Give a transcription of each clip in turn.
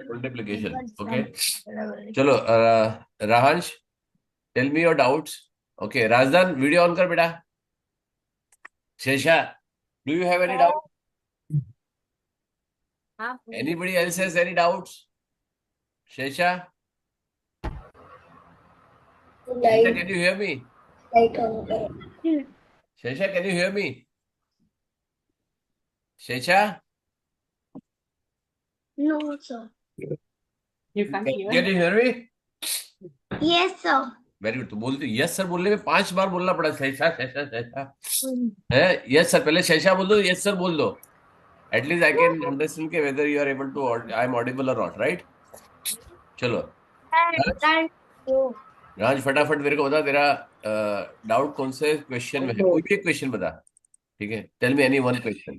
multiplication. Okay. चलो राहंश, tell me your doubts. Okay, Razdan, video on कर बेटा. Shesha, do you have any doubt? Anybody else has any doubts? Shesha? Shesha, can you hear me? Shesha, can you hear me? Shesha? No, sir. You can't Can hear. you hear me? Yes, sir. Very good. तो बोलती yes sir बोलने में 5 बार बोलना पड़ा. शैशा शैशा शैशा है. Yes sir, पहले शैशा बोल दो, यस सर बोल दो. एटलीस्ट आई कैन अंडरस्टैंड के whether you are able to, I am audible और नॉट. राइट. चलो राज, फटाफट मेरे को बता, तेरा डाउट कौन से क्वेश्चन में है. कोई भी एक क्वेश्चन बता. ठीक है, tell me any one question.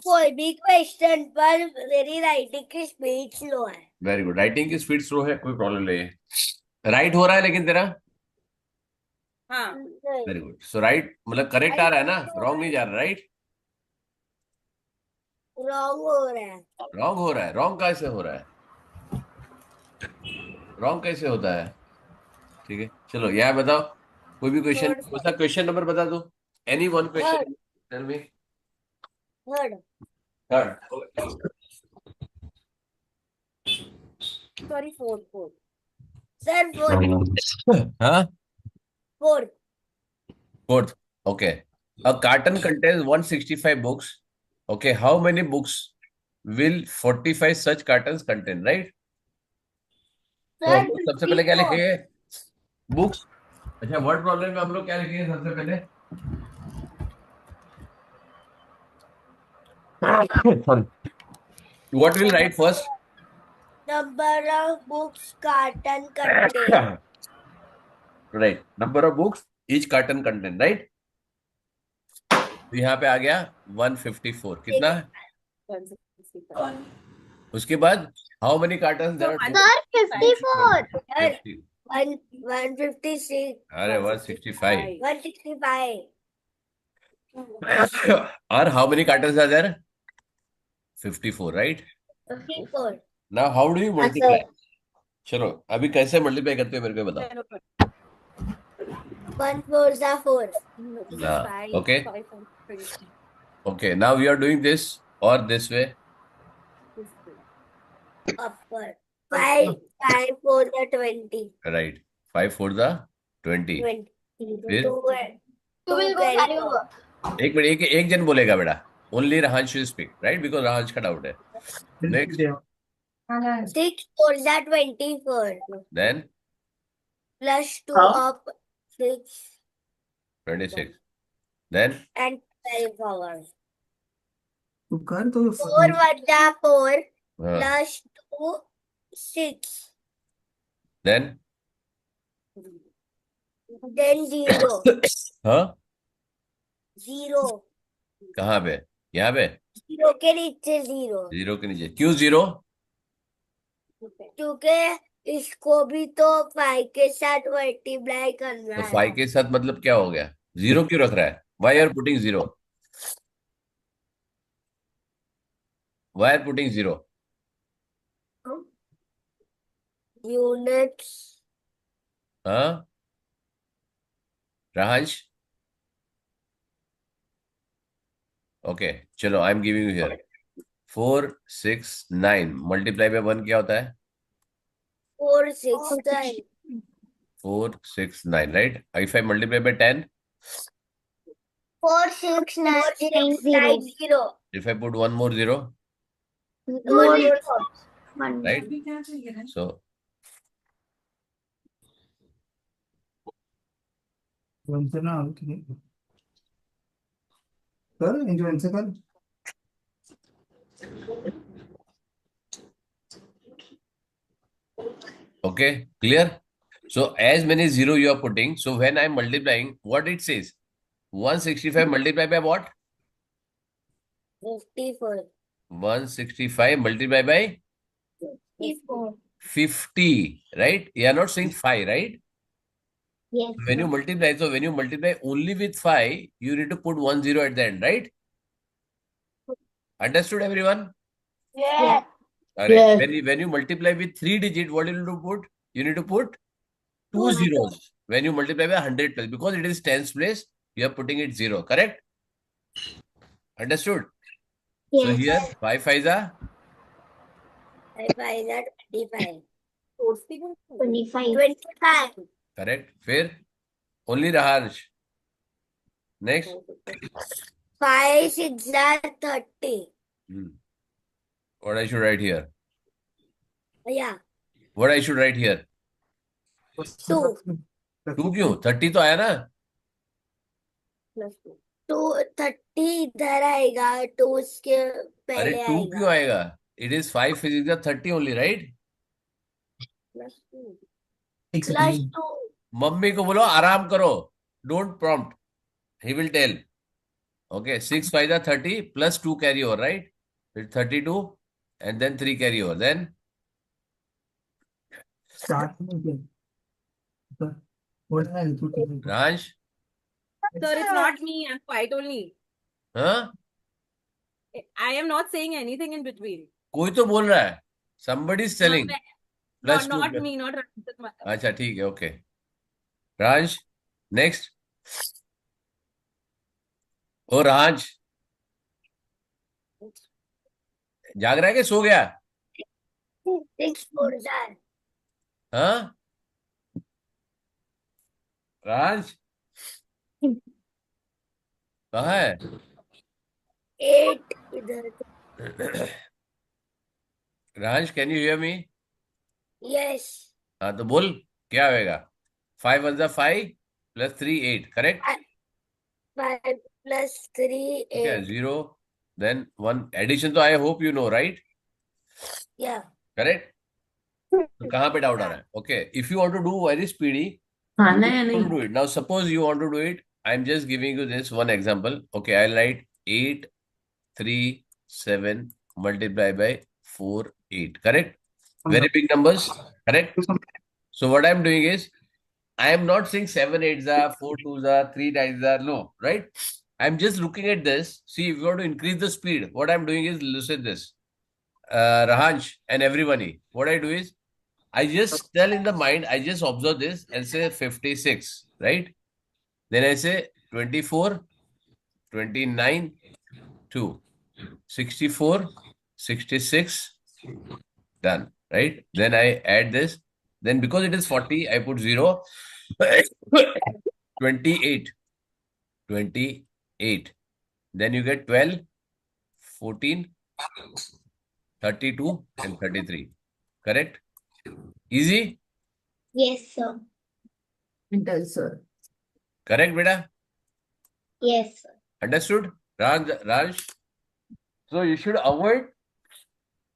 कोई भी क्वेश्चन पर मेरी राइटिंग की स्पीड स्लो है. Very good. राइटिंग की स्पीड स्लो है, कोई प्रॉब्लम नहीं है. राइट हो रहा है लेकिन तेरा. हाँ. Very good. सो राइट मतलब करेक्ट आ रहा है ना, रॉन्ग नहीं जा रहा. राइट. रॉन्ग हो रहा है. रॉन्ग हो रहा है. रॉन्ग कैसे हो रहा है? रॉन्ग कैसे होता है? ठीक है, चलो यह बताओ. कोई भी क्वेश्चन, कौन सा क्वेश्चन नंबर बता दो. Any one question. Tell me. Third. Third. Sorry, fourth. Sir fourth. हाँ, fourth. fourth. Okay. A carton contains 165 books. Okay, how many books will 45 such cartons contain? Right. तो हम लोग सबसे पहले क्या लिखेंगे? बुक्स. अच्छा, वर्ड प्रॉब्लम में हम लोग क्या लिखेंगे सबसे पहले? Sorry. What will write first? Number of books carton contain. Right. Number of books each carton contain. Right. तो यहाँ पे आ गया 154. कितना? 165. उसके बाद how many carton there are? Sir, 54. 50. 156. अरे 165. 165. और how many carton are there? 54. Right. 54. Now how do you multiply? चलो अभी कैसे मल्टीप्लाई करते हो मेरे को बताओ. 1 4 is 4. Okay. Okay, now we are doing this or this way. Upper. 5 4 the 20. Right. 5 for the 20. 20. फिर? 2 will go carry over. एक मिनट, एक जन बोलेगा बेटा. Only Rahansh will speak, right? Because Rahansh का डाउट है. Next. 6 4 is 24. Then Plus 2 of 6 26. Then and 12 hours. तू कर तो 4 1 4 हाँ. plus 2 6. Then Then 0. हाँ. 0. कहाँ पे? यहाँ पे 0 के नीचे 0. 0 के नीचे. क्यों 0? क्योंकि इसको भी तो 5 के साथ मल्टीप्लाई करना तो है. 5 के साथ मतलब क्या हो गया? 0 क्यों रख रहा है? Why are putting 0? Why are putting 0? Units. हाँ. Rahansh? Okay, चलो I am giving you here. 4 6 9 multiply by 1 क्या होता है? 4 6 9. 4 6 9. Right. If I multiply by 10, 4 6 9 0. if I put one more 0, right? So वंसे ना कर एंजॉय से कर. okay, clear. So as many 0 you are putting, so when I am multiplying, what it says? 165 multiplied by what? 54. 165 multiplied by 54. 50, right? You are not saying 5, right? Yes. When you multiply, so when you multiply only with 5, you need to put 1 0 at the end, right? Understood, everyone? Yeah. Correct. Yes. When you multiply with 3 digit, what you need to put? You need to put two Two zeros. When you multiply by 100 plus, because it is tens place, you are putting it 0. Correct? Understood? So Yes. here 5 5s are 5 are 25. Sourcing. 25. correct. Fair. Only Raharsh. Next. 5 6 are 30. What I should write here? Yeah. What I should write here? 2. 2 क्यों? 30 तो आया ना? Plus 2. 30 इधर आएगा, 2 उसके अरे पहले 2 आएगा. क्यों आएगा? It is 5 physics are 30 only, right? Plus 2. Plus 2. Mummy को बोलो आराम करो. Don't prompt. He will tell. Okay, 6 5 are 30 plus 2 carry over, right? It's 32 and then 3 carry over. Then Ranj, Sir, it's not me. I'm quiet only. huh? I am not saying anything in between. कोई तो बोल रहा है. Somebody is telling. No, Plus 2. not me, not Ranjit Mata. अच्छा ठीक है, okay. Ranj, next. ओ राज जाग रहा है कि सो गया? 6 4 are. हाँ राज कहाँ है? 8 इधर. Raj can you hear me? Yes. हाँ तो बोल क्या होएगा? 5 1 5 plus 3 8, correct? 5 plus 3 Okay, 8. 0 then 1 addition तो I hope you know, right? Yeah. Correct? तो कहाँ पे डाउट आ रहा है? Okay, if you want to do very speedy, खाना you या want नहीं? to do it. Now suppose you want to do it, I'm just giving you this one example. Okay, I'll write 8 3 7 multiply by 4 8, correct? Very big numbers, correct? So what I'm doing is, I am not saying 7 8s are, 4 2s are, 3 9s are, no, right? I'm just looking at this. See, if you want to increase the speed, what I'm doing is, listen this. Rahansh and everybody, what I do is, I just tell in the mind, I just observe this and say 56, right? Then I say 24, 29, 2, 64, 66, done, right? Then I add this. Then because it is 40, I put 0. 28. 28. Then you get 12, 14, 32, and 33. Correct? Easy? Yes, sir. Tell sir. Correct, beta? Yes, sir. Understood? Raj? So you should avoid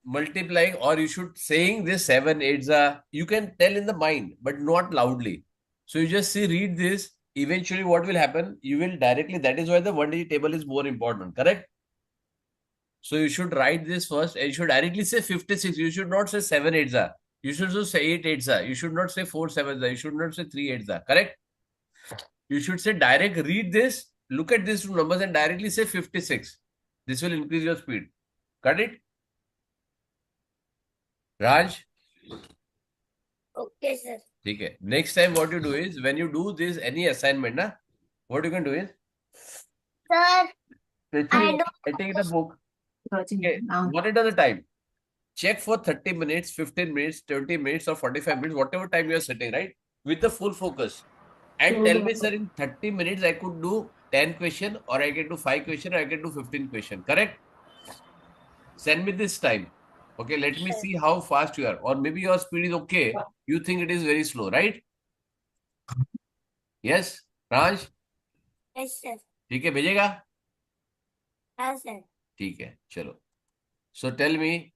multiplying, or you should saying this 7 8s are, you can tell in the mind, but not loudly. So you just read this. Eventually, what will happen? You will directly, that is why the 1 digit table is more important, correct? So you should write this first and you should directly say 56. You should not say 7 8s are. You should just say 8 8s are. You should not say 4 7s are. You should not say 3 8s are, correct? You should say direct, read this, look at these two numbers and directly say 56. This will increase your speed. Got it? Raj? Okay, sir. Okay. Next time what you do is, when you do this, any assignment, na, what you can do is, Sir, I take the book, okay, one at a time. Check for 30 minutes, 15 minutes, 20 minutes or 45 minutes, whatever time you are sitting, right? With the full focus. And tell me, sir, in 30 minutes, I could do 10 question, or I can do 5 question, or I can do 15 question, correct? Send me this time. Okay, let me see how fast you are. Or maybe your speed is okay. You think it is very slow, right? Yes, Raj? yes, sir. ठीक है, भेजेगा? हाँ, sir. ठीक है, चलो. So tell me,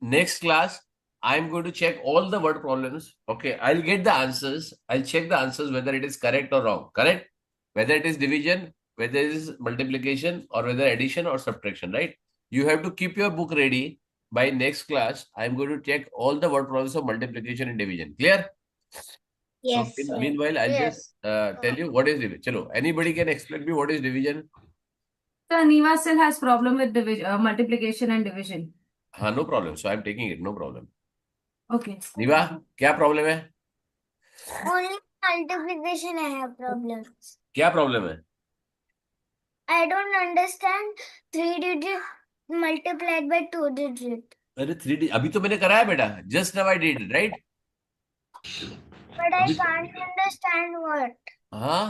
next class, I'm going to check all the word problems. Okay, I'll get the answers. I'll check the answers whether it is correct or wrong. Correct? Whether it is division, whether it is multiplication, or whether addition or subtraction, right? You have to keep your book ready. By next class, I'm going to check all the word problems of multiplication and division. Clear? Yes, So sir. meanwhile, I'll Yes. just tell you what is division. Chalo, anybody can explain me what is division? So Niva still has problem with division, multiplication and division. हाँ, no problem, so I am taking it, no problem. Okay. Niva, क्या problem है? Only multiplication I have problems. क्या problem है? I don't understand 3 digit multiplied by 2 digit. अरे 3D अभी तो मैंने कराया बेटा, just now I did, right? But I अभी can't understand what. हाँ,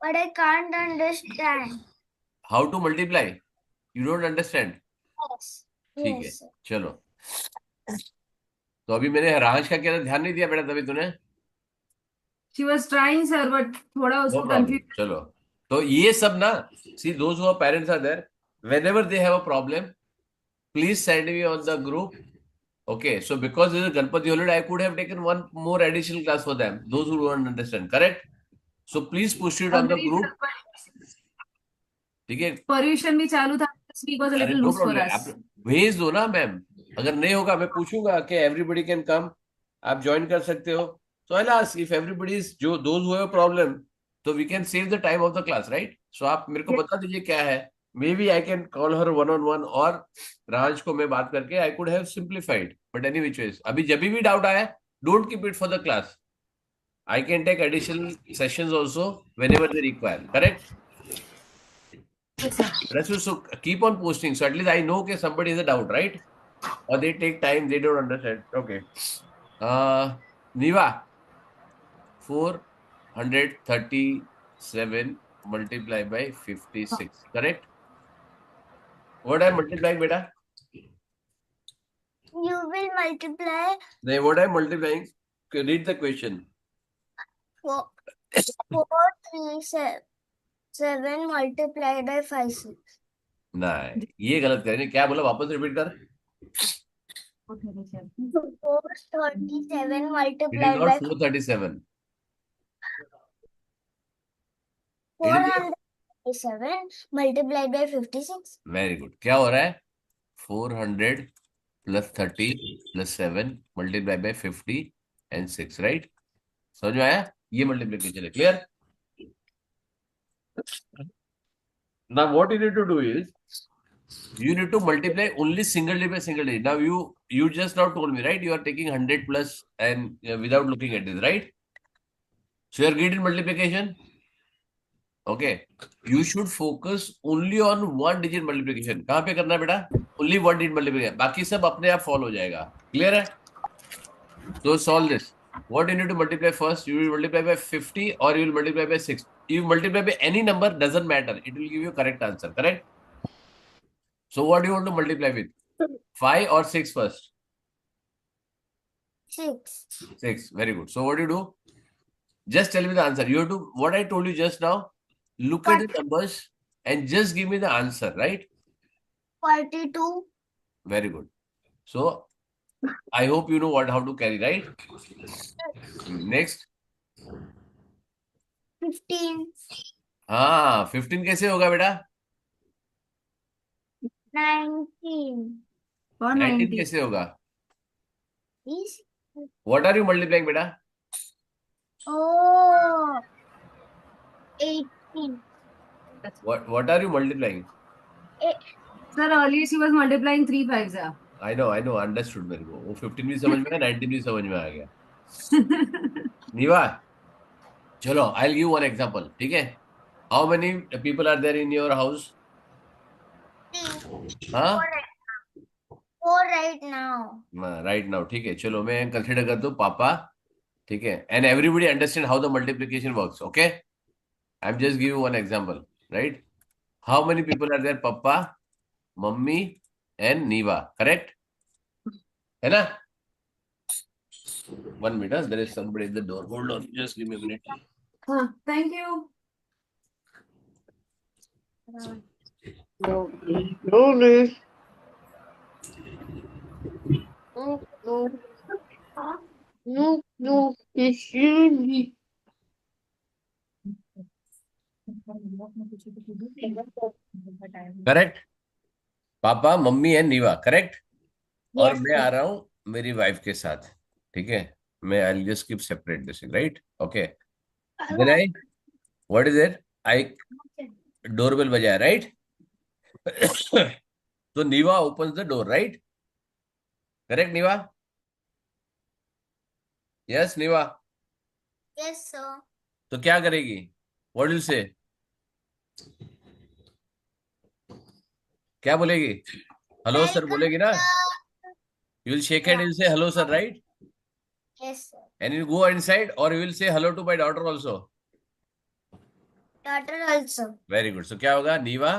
But I can't understand. How to multiply, you don't understand? Yes. ठीक है, Yes. sir. चलो। तो अभी मैंने राज का क्या ध्यान नहीं दिया बेटा, तभी तूने। She was trying, sir, but थोड़ा नो उसको प्रॉब्लम, confused. चलो। तो ये सब ना, see those who are parents are there, whenever they have a problem, please send me on the group. Okay, so because this is Ganpati holiday, I could have taken one more additional class for them, those who don't understand, correct? So please push it on the Agree, group, sir, but ठीक है? Paryushan भी चालू था. This week was a अरे little no loose for problem, us. आप भेज दो ना मैम। अगर नहीं होगा मैं पूछूंगा कि एवरीबडी कैन कम, आप ज्वाइन कर सकते हो। So I ask if everybody is, जो दोज हु हैव प्रॉब्लम, तो we can save the time of the class, right? So आप मेरे को Yes. बता दीजिए क्या है, maybe I can call her one on one, और राज को मैं बात करके I could have simplified, but any which ways अभी जब भी डाउट आया, don't keep it for the class, I can take additional sessions also whenever they require, correct? Yes, sir. That's what, so keep on posting. So at least I know okay, somebody has a doubt, right? Or they take time, they don't understand. Okay. Niva, 437 multiplied by 56, correct? What I'm multiplying, beta? You will multiply What I'm multiplying? Okay, read the question. 437 multiplied by 56. नहीं, ये गलत करेंगे, क्या बोला, वापस repeat कर। 437 It is multiplied not by 437. 437 multiplied by 56. Very good, क्या हो रहा है? 400 plus 30 plus 7 multiply by 50 and 6, right? समझ में आया? ये मल्टीप्लिकेशन है, clear? Now what you need to do is, you need to multiply only single digit by single digit. Now you just now told me, right? You are taking 100 plus and without looking at this, right? So you are good in multiplication. Okay. You should focus only on one digit multiplication. कहाँ पे करना है बेटा? Only one digit multiplication. बाकी सब अपने आप follow हो जाएगा. Clear है? So solve this. What you need to multiply first? You will multiply by 50 or you will multiply by 6. You multiply by any number, doesn't matter. It will give you correct answer. Correct? So what do you want to multiply with? 5 or 6 first? 6. 6. Very good. So what do you do? Just tell me the answer. You have to, what I told you just now, look at the numbers and just give me the answer, right? 42. Very good. So I hope you know how to carry, right? Next. 15. हाँ, 15 कैसे होगा बेटा? 19. और 19 90. कैसे होगा? Is What are you multiplying बेटा? oh 18. What are you multiplying? Sir, earlier she was multiplying 3 5s. I know, understood मेरे को। वो 15 भी समझ में आया, 19 भी समझ में आ गया। नीवा, चलो, I'll give one example, ठीक है? How many people are there in your house? 3. हाँ? 4 right now. Right now, ठीक है, चलो मैं कंसिडर कर दूं पापा, ठीक है? And everybody understand how the multiplication works, okay? I'm just giving one example, right? How many people are there? Papa, mummy, and Niva, correct? है ना? 1 minute, there is somebody at the door. Hold on, just give me a minute. Thank you. No, it's really. Correct? पापा, mummy and नीवा, correct? और Yes, मैं आ रहा हूं मेरी wife के साथ, ठीक है? मैं I just keep separate this, right? Okay, then I, what is it? I, doorbell बजाया, right? So Niva opens the door, right? Correct, Niva? Yes, Niva. Yes, sir. तो क्या करेगी? What will say? क्या बोलेगी? Hello, sir बोलेगी ना? You will shake hand and you say hello, sir, right? Yes, sir. And you go inside, or you will say hello to my daughter also. Daughter also. Very good. So क्या होगा? नीवा,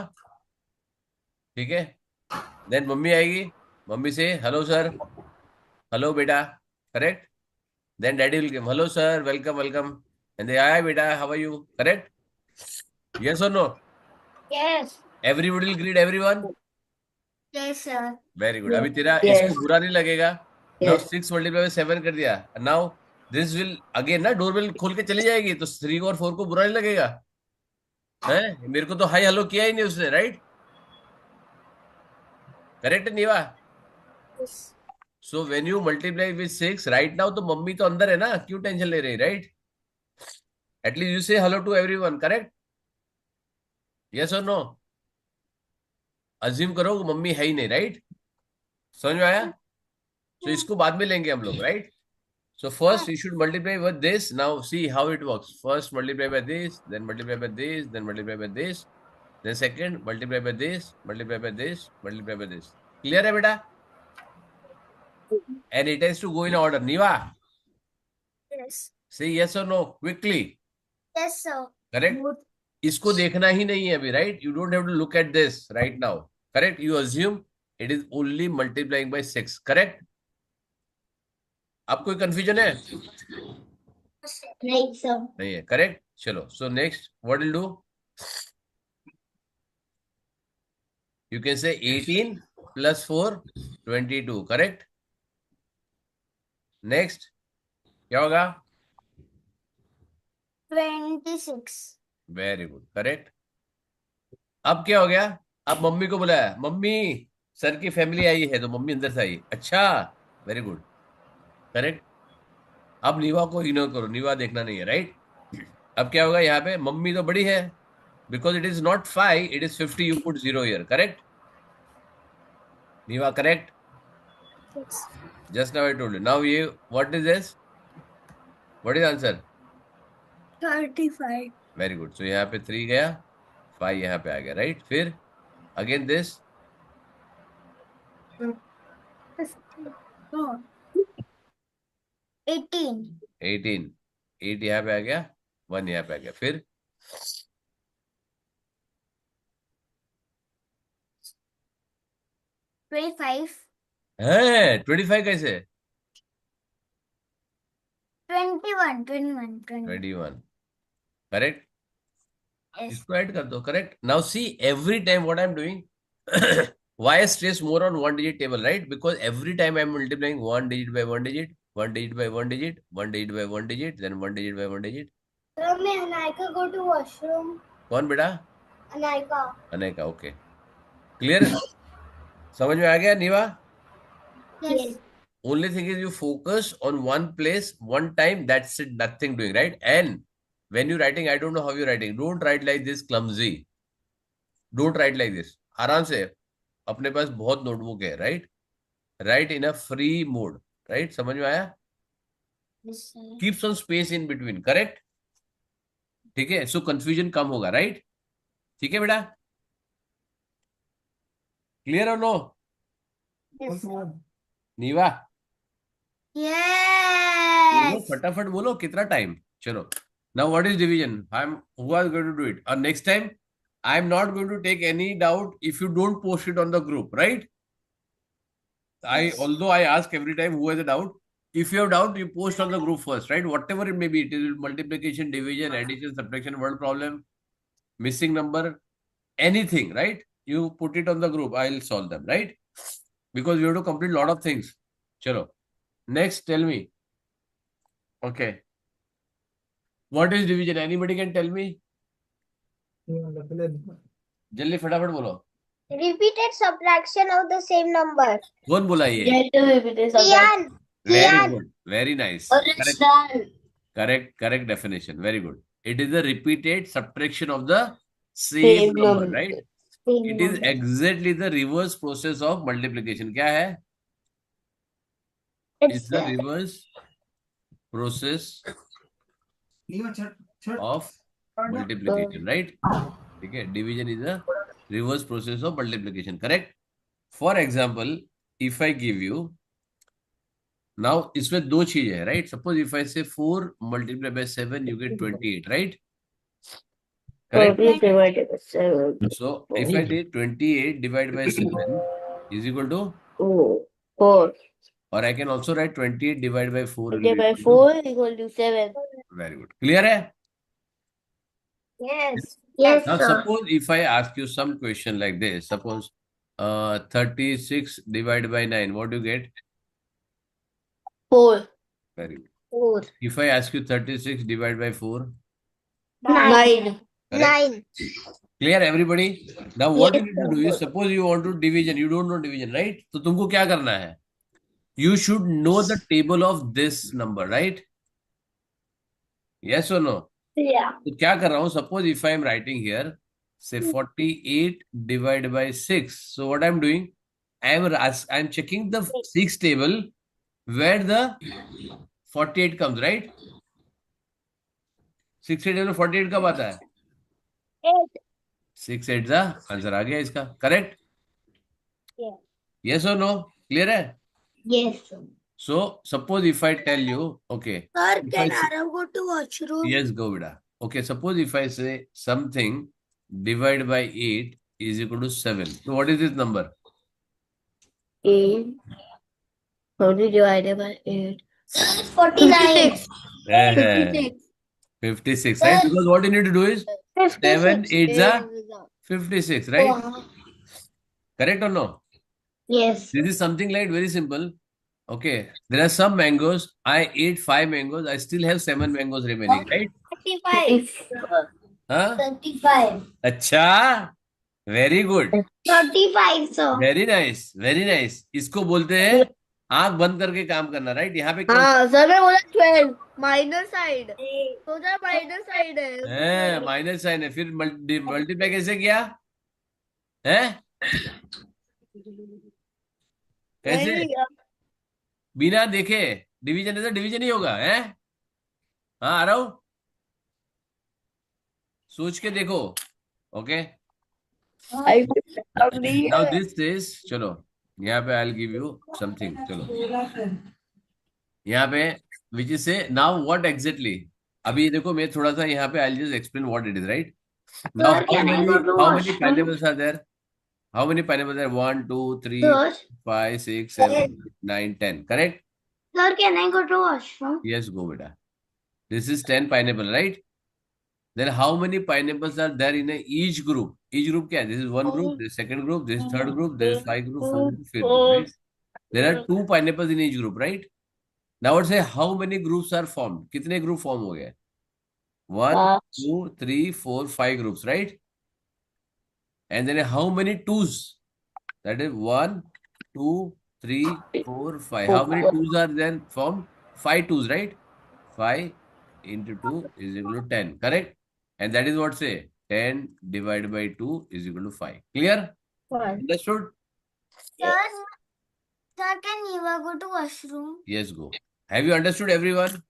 ठीक है? Then mummy आएगी. Mummy से hello, sir. Hello, बेटा. Correct? Then daddy will give hello, sir. Welcome, welcome. And they hi, beta. How are you? Correct? Yes or no? Yes. Everybody will greet everyone. Yes, sir. Very good. अभी तेरा Yes. इसको बुरा नहीं लगेगा. Now Yes. 6 multiply by 7 कर दिया. And now this will again ना doorbell खोल के चली जाएगी तो 3 और 4 को बुरा नहीं लगेगा. हैं? मेरे को तो हाई हेलो किया ही नहीं उसने, right? Correct Neeva? Yes. So when you multiply with 6 right now, तो मम्मी तो अंदर है ना, क्यों टेंशन ले रही, right? At least you say hello to everyone, correct? Yes और नो? अज्यूम करो मम्मी है ही नहीं, राइट? समझ में आया? सो इसको बाद में लेंगे हम लोग, right? So first you should multiply with this. Now see how it works. First multiply by this, then multiply by this, then multiply by this. Then second multiply by this, multiply by this, multiply by this. Clear है बेटा? And it has to go in order. Niva, Yes. say yes or no quickly. Yes, sir. Correct? इसको देखना ही नहीं है अभी, right? You don't have to look at this right now. Correct? You assume it is only multiplying by 6. Correct? अब कोई confusion है? Right, sir. नहीं है. Correct? चलो. So next, what will do? You can say 18 plus 4, 22. Correct? Next, क्या होगा? 26. Very good, correct. अब क्या हो गया? अब मम्मी को बुलाया. मम्मी, सर की फैमिली आई है, तो मम्मी अंदर से आई. अच्छा, वेरी गुड, करेक्ट. अब नीवा को इग्नोर करो, नीवा देखना नहीं है, राइट? अब क्या होगा यहाँ पे? मम्मी तो बड़ी है, because it is not 5, it is 50. You put 0 here, correct? Neeva, correct? Yes. Just now I told you. Now ये what is this? What is answer? 35. Very good. So यहाँ पे 3 गया, 5 यहाँ पे आ गया, राइट? फिर अगेन दिस 18. 18, 8 यहाँ पे आ गया, 1 यहाँ पे आ गया. फिर 25. है 25 कैसे? 21. 21, करेक्ट. Yes. इसको ऐड कर दो, correct. Now see every time what I am doing. why I stress more on 1 digit table, right? Because every time I'm multiplying 1 digit by 1 digit, 1 digit by 1 digit, 1 digit by 1 digit, then 1 digit by 1 digit. Sir, may Anaika go to washroom? कौन बेटा? Anaika. अनेका, okay. Clear? समझ में आ गया नीवा? Yes. Only thing is you focus on one place, one time, that's it, nothing doing, right? And when you're writing, I don't know how you're writing. Don't write like this clumsy. Don't write like this. आराम से, अपने पास बहुत notebook है, right? Write in a free mode, right? समझ में आया? Yes, sir. Keep some space in between, correct? ठीक है, सो कंफ्यूजन कम होगा, राइट? ठीक है बेटा? क्लियर और नो? Yes, sir. नीवा, बोलो Yes. फटाफट बोलो, कितना टाइम? चलो. Now what is division? Who are going to do it? Next time I am not going to take any doubt if you don't post it on the group, right? Yes. Although I ask every time who has a doubt, if you have doubt, you post on the group first, right? Whatever it may be, it is multiplication, division, addition, subtraction, word problem, missing number, anything, right? You put it on the group, I'll solve them, right? Because you have to complete a lot of things. Chalo. Next, tell me. Okay. What is division? Anybody can tell me? जल्दी फटाफट बोलो. Repeated subtraction of the same number. कौन बोला ये? Kian. Very Kian. good. Very nice. Correct. Original. Correct definition. Very good. It is the repeated subtraction of the same Same number, number. right? It is exactly the reverse process of multiplication. क्या है? It's the reverse process liver Chhath Chhath of multiplication, right? ठीक है. Division is a reverse process of multiplication. Correct? For example, if I give you now, इसमें दो चीजें है, right? Suppose if I say 4 multiplied by 7, you get 28, right? Correct? divided by 7. So if I did 28 divided by 7 is equal to, 4. or I can also write 28 divided by 4 will be Divided by equal 4 equal to 7. to. Very good. Clear है? Yes. Yes, Now sir. suppose if I ask you some question like this, suppose 36 divided by 9, what do you get? 4. Very good. 4. If I ask you 36 divided by 4, 9. correct? Clear everybody? Now what you Yes, need to do is, suppose you want to division, you don't know division, right? तो तुमको क्या करना है? You should know the table of this number, right? Yes or no? Yeah. तो क्या कर रहा हूँ? Suppose if I am writing here, say 48 divided by 6. So what I'm doing? I'm checking the 6 table where the 48 comes, right? 6 table में 48 कब आता है? 8. 6 8 का आंसर आ गया इसका, correct? Yeah. Yes or no? Clear है? Yes, sir. So suppose if I tell you, okay. Sir, if can I say- Arav go to washroom? Yes, go beta. Okay, suppose if I say something divided by 8 is equal to 7. So what is this number? 8. 40 divided by 8. 49. 56. 56, right? Because what you need to do is 7 8 are 56, right? Correct or no? Yes. This is something like very simple. Okay, there are some mangoes. I ate 5 mangoes. I still have 7 mangoes remaining, right? 35. Huh? 35. अच्छा, very good. 35, sir. Very nice, very nice. इसको बोलते हैं आंख बंद करके काम करना, right? यहाँ पे हाँ सर, मैं बोला 12 माइनस साइड, सोचा माइनस साइड है. माइनस साइन है. फिर मल्टीप्लाई कैसे किया है? कैसे? बिना देखे डिवीजन है तो डिवीजन ही होगा, है? हाँ, आ रहा हूं, सोच के देखो. ओके, नाउ दिस इज, चलो यहाँ पे I will give you something. चलो यहाँ पे which is say now what exactly. अभी देखो मैं थोड़ा सा यहाँ पे I just explain what it is, right? Now how many pineapples are there? How many pineapples are? 1 2 3 5 6 7 9 10, correct? Sir, can I go to washroom? Yes, go beta. This is 10 pineapple, right? Then how many pineapples are there in each group? Each group क्या है? This is one group, this is second group, this is third group, this is 5 group, 4 group, 5th group, right? There are 2 pineapples in each group, right? Now I would say how many groups are formed? कितने group form हो गए? 1 2 3 4 5 groups, right? And then how many twos? That is 1 2 3 4 5. How many twos are then formed? 5 twos, right? 5 into 2 is equal to 10, correct? And that is what say 10 divided by 2 is equal to 5. Clear? Understood? Sir, can you go to washroom? Yes, go. Have you understood, everyone?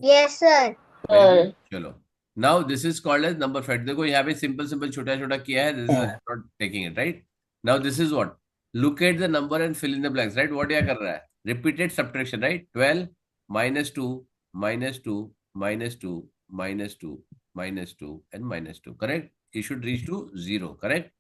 Yes, sir. Very good. चलो. Now this is called as number fact. देखो यहाँ पे simple छोटा छोटा किया है. This is not taking it, right? Now this is what? Look at the number and fill in the blanks, right? What क्या कर रहा है? Repeated subtraction, right? 12 minus 2 minus 2 minus 2 minus 2 minus 2 and minus 2, correct? It should reach to 0, correct?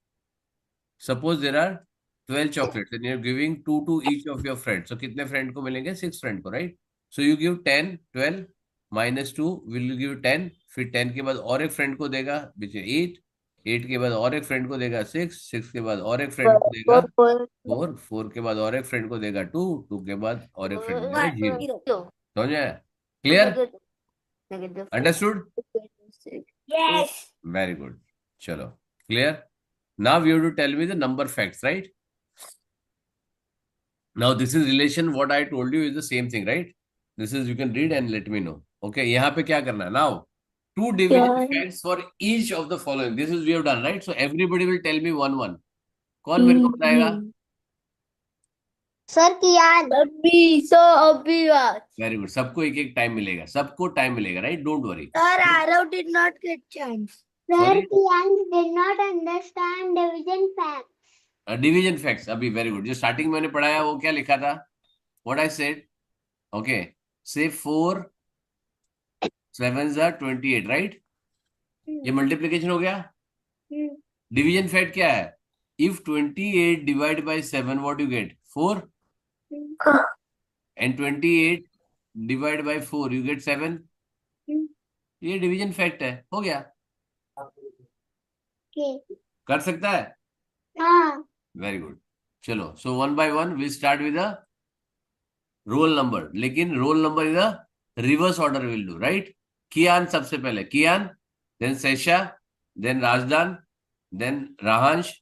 Suppose there are 12 chocolates and you're giving 2 to each of your friends. So कितने friend को मिलेंगे? 6 friend को, right? So you give 10, 12 minus 2 will give 10. फिर 10 के बाद और एक friend को देगा which is 8. 8 के बाद और एक friend को देगा 6. 6 के बाद और एक friend को देगा 4. 4 के बाद और एक friend को देगा 2. 2 के बाद और एक friend को देगा 0. समझ आया? Clear? Understood? Yes. Very good. Chalo. Clear? Now you have to tell me the number facts, right? Now this is relation. What I told you is the same thing, right? This is, you can read and let me know. Okay, यहाँ पे क्या करना है? Now 2 division facts for each of the following. This is we have done, right? So everybody will tell me one. कौन मेरे को बताएगा? Sir कियान अभी बात वेरी गुड. सबको एक एक टाइम मिलेगा. सबको टाइम मिलेगा, right? Don't worry. Sir Aarav did not get chance. Sorry? Kiyan did not understand division facts. Division facts अभी. Very good. जो स्टार्टिंग मैंने पढ़ाया वो क्या लिखा था? What I said? ओके, से 4 7s are 28, राइट? ये मल्टीप्लिकेशन हो गया. डिवीजन फैक्ट क्या है? If 28 divide by 7 what you get? 4. And 28 divide by 4 you get 7. ये डिवीजन फैक्ट है. हो गया. कर सकता है? हाँ. Very good. चलो, so 1 by 1 we start with a roll number. लेकिन roll number is a reverse order will do, right? Kiyan सबसे पहले. Kiyan, then Sesha, then Rajdan, then Rahansh,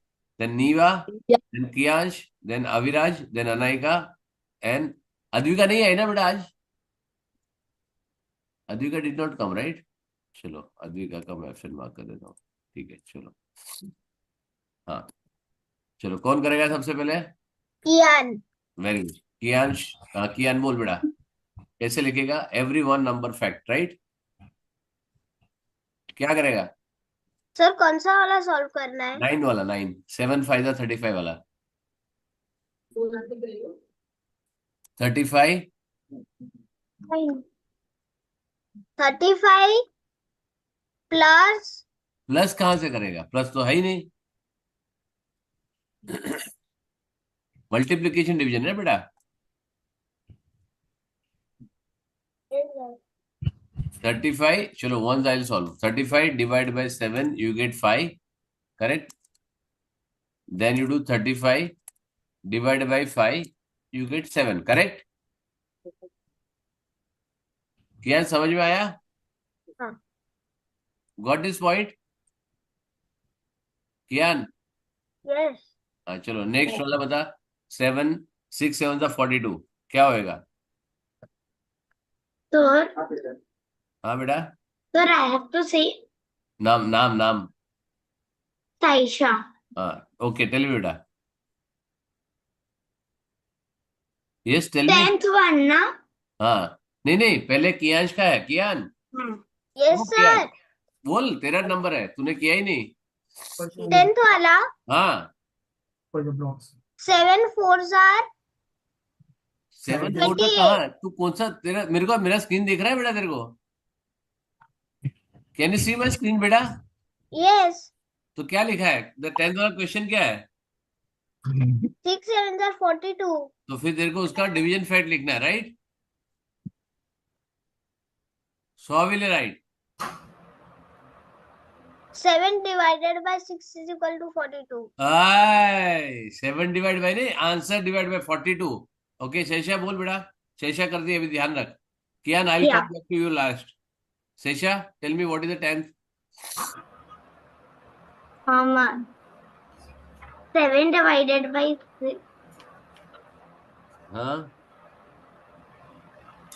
then Neeva, then Kiyansh, then Aviraj, then Anayika and Advika. नहीं है ना बेटा आज? Advika did not come, right? चलो, अद्विका का मैं एब्सेंट मार्क कर देता हूँ. ठीक है, चलो. हाँ, चलो, कौन करेगा सबसे पहले? कियान. Very good. कियांश. कियान बोल बेटा. कैसे लिखेगा? Every one number fact, right? क्या करेगा? सर कौन सा वाला सॉल्व करना है? 9 वाला. 9 7 5 35 वाला. 35 35 प्लस कहां से करेगा? प्लस तो है ही नहीं. मल्टीप्लीकेशन डिवीजन है बेटा. 35. चलो, ones I'll solve. 35 divided by 7 you get 5, correct? Then you do 35 divided by 5 you get 7, correct? क्या समझ में आया? हाँ. Got this point? Kiyan? Yes. हाँ, चलो नेक्स्ट वाला बता. 7 6 7 42 क्या होएगा? Sir, हाँ बेटा. sir, I have to say नाम. Saisha. हाँ, ओके, टेल मी बेटा. Yes, tell me. 10th one ना? हाँ, नहीं, पहले कियांश का है. कियान, Yes वो किया है. sir. बोल, तेरा नंबर है, तूने किया ही नहीं. 10th वाला हाँ, For the blocks. 7 4s are 7 28. 4 का कहाँ? तू कौन सा? तेरा मेरा स्क्रीन देख रहा है बेटा तेरे को? Can you see my screen बेटा? yes. तो क्या लिखा है? द 10th वाला क्वेश्चन क्या है? 6 7s are 42. तो फिर तेरे को उसका डिवीजन फैक्ट लिखना है, right? So how will you write? 7 divided by 6 is equal to 42. 7 divide by नहीं, answer divide by 42. Okay, Shesha बोल बेटा. शेषा कर दी, अभी ध्यान रख. Kiyan, I will Yeah. Come back to you last. Shesha, tell me what is the 10th? Mama. 7 divided by 6. हाँ,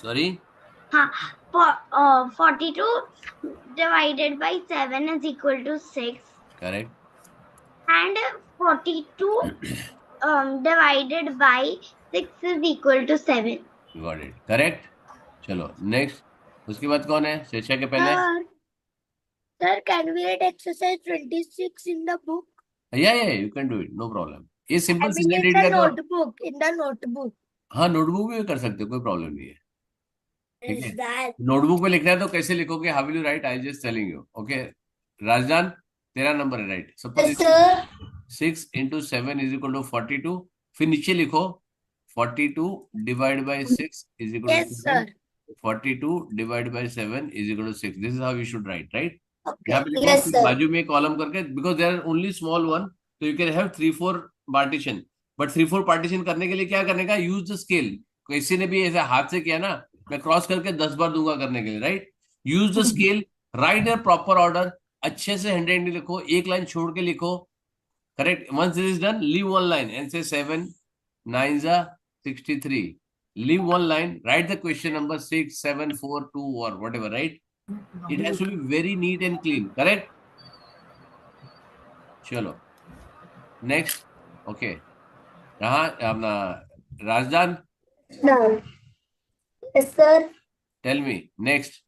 sorry. हाँ, 42 divided by 7 is equal to 6. Correct. And 42 divided by 6 is equal to 7. Got it. Correct. चलो next. उसके बाद कौन है? शेषा के पहले. Sir, can we read exercise 26 in the book? या you can do it, no problem. ये I simple mean single in read the का तो. notebook. In the notebook. हाँ, नोटबुक में भी कर सकते हो, कोई प्रॉब्लम नहीं है. ठीक है, Is that? नोटबुक में लिखना है तो कैसे लिखोगे? How will you right? I just telling you. Okay, Rajdan, तेरा नंबर है, right? Suppose 6 into 7 is equal to 42. फिर नीचे लिखो 42 divide by 6 is equal to Yes, 7. sir. 42 divide by 7 is equal to 6. This is how you should write, right? Okay. यहाँ पे लिखो, Yes, फिर sir. बाजू में कॉलम करके, because there are only small one, तो you can have 3-4 partition. But 3-4 partition करने के लिए क्या करने का? Use the scale. किसी ने भी ऐसे हाथ से किया ना, मैं क्रॉस करके 10 बार दूंगा करने के लिए, right? Use the scale, write in proper order. अच्छे से हैंडराइटिंग लिखो, एक लाइन छोड़ के लिखो. Correct. Once this is done, leave one line and say 7 9s are 63. Leave one line, write the question number 6 7 4 2 or whatever, right? It has to be very neat and clean. Correct? चलो next. Okay. अपना Razdan. No. Yes, sir. Tell me next.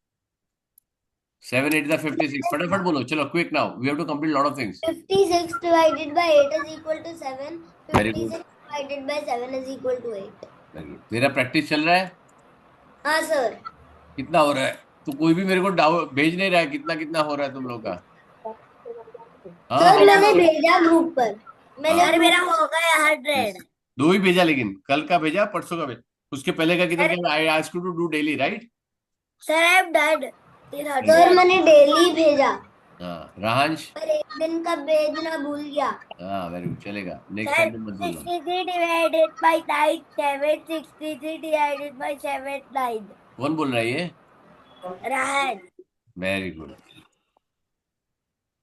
7 8 is 56. फटाफट बोलो. चलो quick now. We have to complete a lot of things. 56 divided by 8 is equal to 7. Very good. 56 divided by 7 is equal to 8. Very good. तेरा practice चल रहा है? हाँ sir. कितना हो रहा है? तो कोई भी मेरे को डाउट भेज नहीं रहा है. कितना कितना हो रहा है तुम लोग का? सर मैंने भेजा ग्रुप पर. मैंने मेरा हो गया 100. 2 ही भेजा, लेकिन कल का भेजा, परसों का भेजा. उसके पहले का किधर गया? I asked you to do daily, right? Sir I have done. Sir मैंने डेली भेजा. हाँ. राहंश? पर एक दिन का भेजना भूल गया. हाँ, वेरी गुड. चलेगा. नेक्स्ट टाइम मत भूलना. 63 divided by 9 7. 63 divided by 7 9. कौन बोल रहा है ये? राहत. Very good.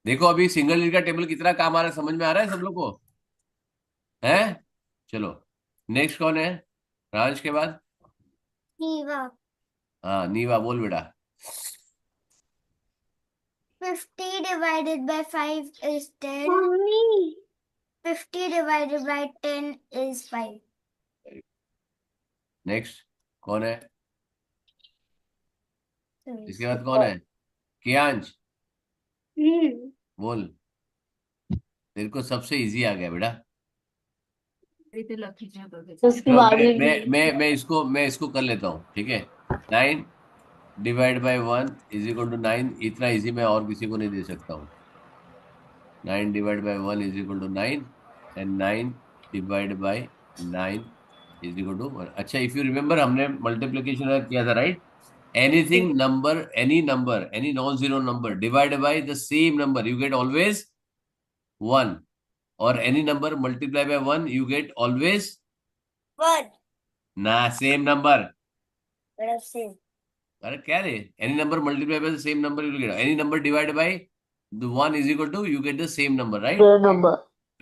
देखो अभी सिंगल डिजिट का टेबल कितना काम आ रहा है, समझ में आ रहा है सब लोग को? है? चलो नेक्स्ट कौन है राज के बाद? नीवा. हाँ नीवा, बोल बेटा. 50 divided by 5 is 10. 50 divided by 10 is 5. Next कौन है? इसके बाद कौन है? कियांश, बोल. तेरे को सबसे इजी आ गया बेटा. मैं इसको कर लेता हूँ, ठीक है. 9 divide by 1 is equal to 9. इतना इजी मैं और किसी को नहीं दे सकता हूँ. 9 divide by 1 is equal to 9 and 9 divide by 9 is equal to 1. अच्छा, इफ यू रिमेम्बर हमने मल्टीप्लिकेशन किया था, right? Anything number, any number, any non-zero number divided by the same number, you get always 1. Or any number multiplied by 1, you get always 1. nah, same number. Same. अरे क्या रे? Any number multiplied by the same number, you will get. Any number divided by the 1 is equal to, you get the same number, right? Same number.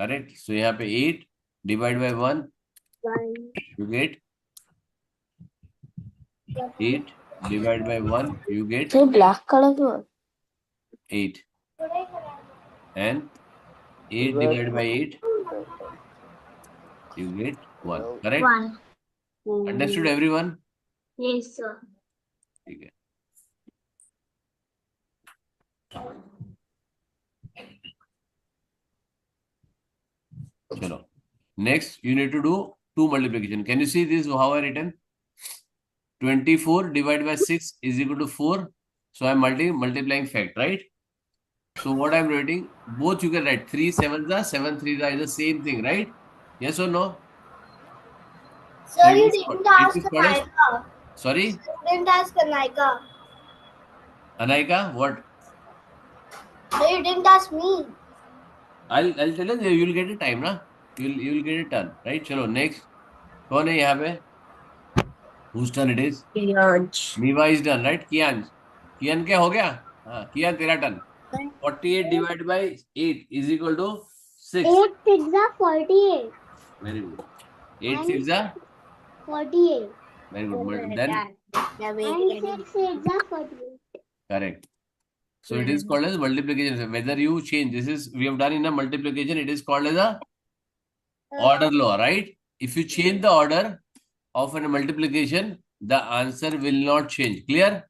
Correct. So यहाँ पे 8 divided by 1, you get 8 divided by 1, you get So black color 8. And 8 divided by 8, you get 1. Correct? 1. Understood everyone? Yes, sir. ठीक है. चलो next you need to do 2 multiplication. Can you see this how I written? 24 divided by 6 is equal to 4. So I am multiplying fact, right? So what I am writing, both you can write 3 7s are 7 3s are is the same thing, right? Yes or no? Sir, So you it is didn't called- ask it is called as- Anaika. Sorry, You didn't ask Anaika. Anaika, what? No, you didn't ask me. I'll tell you, you will get a time, na? You will get it done, right? चलो next. कौन है यहाँ पे? Whose turn it is? Niva is done, right? कियान क्या हो गया? हाँ, कियान तेरा turn. 48 divided by 8 is equal to 6. 8 6 are 48. Very good. 8 6 are 48. very good. Then And 6 6 are 48. correct. So it is called as multiplication. Whether you change, this is we have done in a multiplication. It is called as a order law, right? If you change the order of a multiplication, the answer will not change. Clear?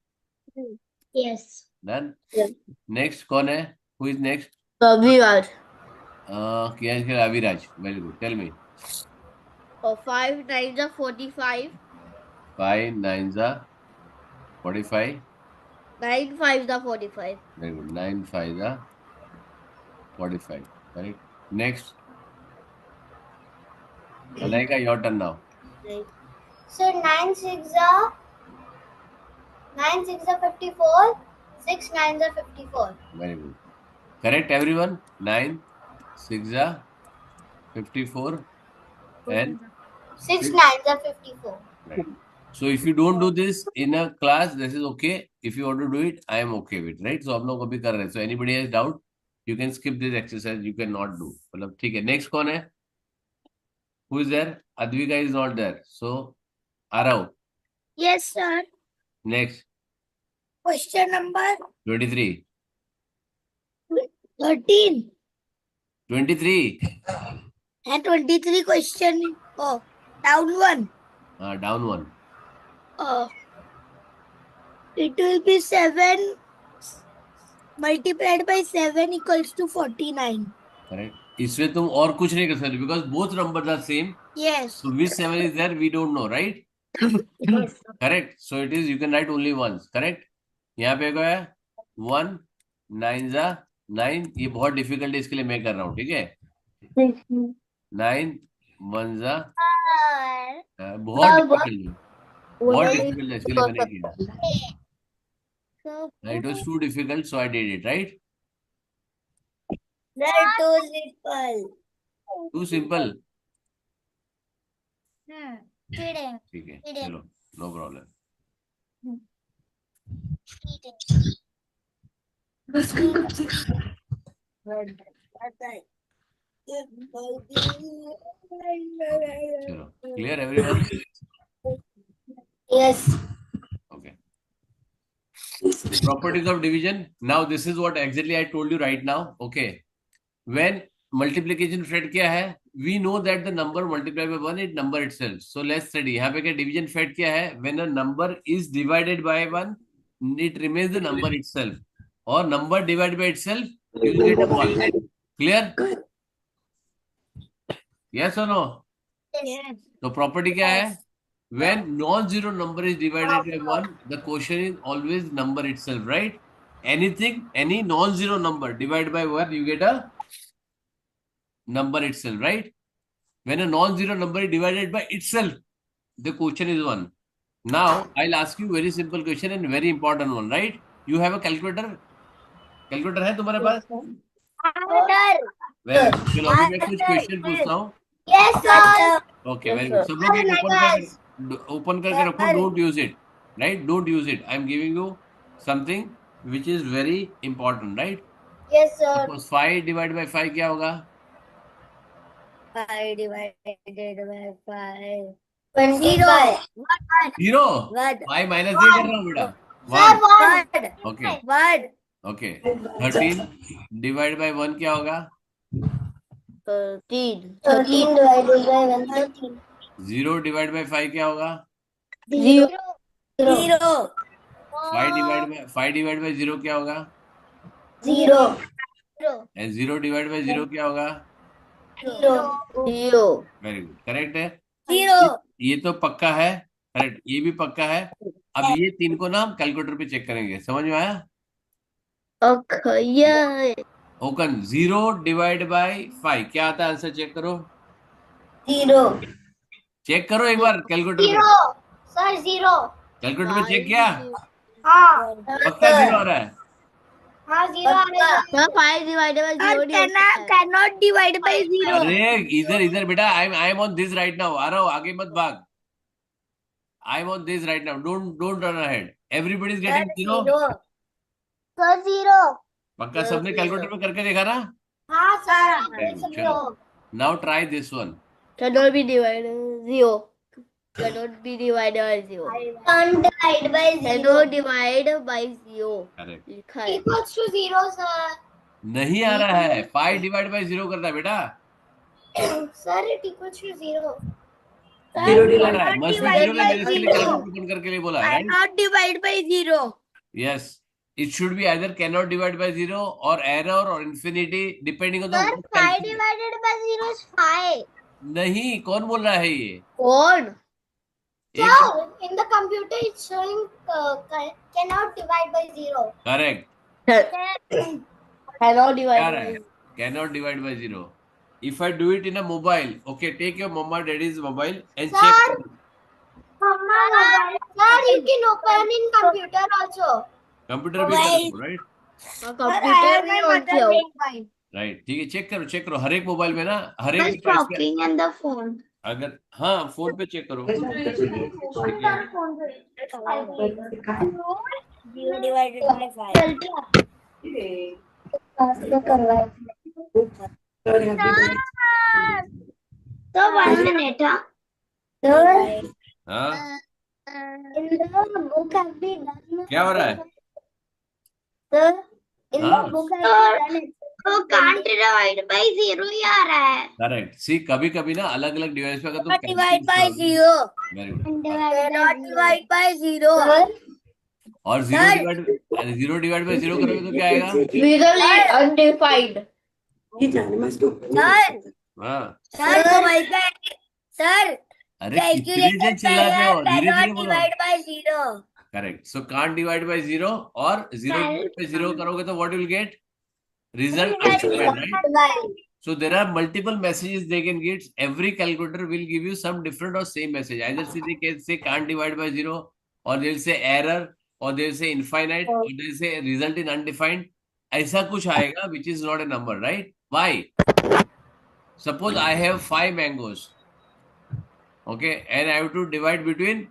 Yes. Done. Yeah. Next, कौन है? Who is next? Raviraj. Kiyansh ke Aviraj. Very good. Tell me. 5 9s are 45. 5 9s are 45. 9 5s are 45. Very good. 9 5s are 45. Correct. Next. Alaika, your turn now. Right. So 9 6 are 54. 6 9s are 54. Very good. Correct, everyone? 9 6 are 54 and 6 9s are 54. right. So if you don't do this in a class, this is okay. If you want to do it, I am okay with, right? So हम लोग अभी कर रहे हैं. So anybody has doubt, you can skip this exercise. You cannot do. मतलब ठीक है. Next कौन है? Who is there? Advika is not there. So Arav. Yes, sir. Next. Question number 23. 13 23. and 23 question. Oh, down one. Down one. It will be 7 multiplied by 7 equals to 49. Correct. इसमें तुम और कुछ नहीं कर सकते because both numbers are same. Yes. So which 7 is there we don't know, right? Yes. Correct. So it is you can write only once. Correct. यहाँ पे क्या है 1 9 जा 9. ये बहुत डिफिकल्ट है इसके लिए मैं कर रहा हूँ. ठीक है 9 1 जा बहुत डिफिकल्ट है. बहुत डिफिकल्ट है इसके लिए मैंने किया. It was too difficult so I did it. Right. That's too simple. Too simple. Kidding. ठीक है चलो no problem. चलो clear everyone. Yes. Okay. The properties of division. Now this is what exactly I told you right now. Okay. When multiplication fact क्या है? We know that the number multiplied by 1 is number itself. So let's study. यहाँ पे क्या division fact क्या है? When a number is divided by 1, it remains the number itself. Or number divided by itself, you will get a 1. Clear? Yes or no? Yes. तो property क्या है? When non-zero number is divided by 1, the quotient is always number itself, right? Any non-zero number divided by 1, you get a number itself, right? When a non-zero number is divided by itself, the quotient is 1. Now, I'll ask you very simple question and very important one, right? You have a calculator? Calculator है तुम्हारे पास? Very good. चलो अभी मैं कुछ question पूछता हूँ. Yes, sir. Okay, very good. सब लोग open करके रखो. Don't use it, right? Don't use it. I'm giving you something which is very important, right? Yes, sir. Suppose 5 divided by 5 क्या होगा? 5 divided by 5. 0. 0. One. 5 minus नहीं कर रहा हूँ बेटा. 1. Okay. 1. Okay. 13 divided by 1 क्या होगा? 13 divided by 1. 13. 0 divided by 5 क्या होगा? 0. 5 divided by 0 क्या होगा? 0. And 0 divided by 0 क्या होगा? 0. Very good. Correct है? 0. ये तो पक्का है. करेक्ट. ये भी पक्का है. अब ये 3 को ना हम कैलकुलेटर पे चेक करेंगे. समझ में आया? Okay. ओकन 0 डिवाइड बाय 5 क्या आता है? आंसर चेक करो. 0. चेक करो एक बार कैलकुलेटर पे. 0. Sir, 0. कैलकुलेटर पे चेक किया? हाँ. पक्का 0 आ रहा है. हाँ, 0 आ रहा है. 5 divided by 0 cannot divide by 0. अरे इधर बेटा. I am on this right now. आ रहा हूँ. आगे मत भाग. I am on this right now. Don't run ahead. Everybody is getting 0. Sir, 0. पक्का सबने कैलकुलेटर पे करके देखा ना? हाँ, sir. चलो. Now try this one. Cannot be divided 0. Cannot be divided by 0. Can't divide by 0. Cannot divide by 0. Correct. Equals to 0, sir. नहीं आ रहा है. 5 डिवाइड बाय 0 करना है बेटा. Sir, it equals to 0. आ रहा है. मस्ट बी 0 मैंने इसके लिए कैलकुलेटर ओपन करके लिए बोला है. Cannot divide by 0. Yes. It should be either cannot divide by 0 or error or infinity depending on the Sir, 5 divided by 0 is 5. नहीं. कौन बोल रहा है ये? Code. एक Sir, in the computer it's showing cannot divide by 0. Correct. Cannot क्या divide है? Cannot divide by 0. If I do it in a mobile, okay, take your mama daddy's mobile and Sir. check. Sir, you can open in computer also. Computer भी करो, right? Computer में also. Right. ठीक है. Check करो हर एक mobile में ना. हर Just एक talking on the phone. अगर हाँ फोन पे चेक करो. ठीक है. 0 divided by 5. So 1 minute. Sir, हाँ in the book have been done. क्या हो रहा है? Sir, in the हाँ book I have done it. तो can't divide by 0 ही आ रहा है. करेक्ट. सी कभी कभी ना अलग अलग डिवाइस पे अगर तुम Divide by calculate 0. Very good. Cannot divide by 0. और जीरो डिवाइड बाय जीरो करोगे तो क्या आएगा? 0 undefined. Sir, हाँ Sir, तो वही पे sir अरे कितने से चिल्लाते हो, धीरे धीरे cannot बोलो. divide by 0. Correct. So can't divide by zero और जीरो डिवाइड बाय जीरो करोगे तो what will get? Result undefined, right? So there are multiple messages they can get. Every calculator will give you some different or same message. Either they can say can't divide by zero, or they'll say error, or they'll say infinite, or they'll say result in undefined. ऐसा कुछ आएगा which is not a number, right? Why? Suppose I have 5 mangoes, okay, and I have to divide between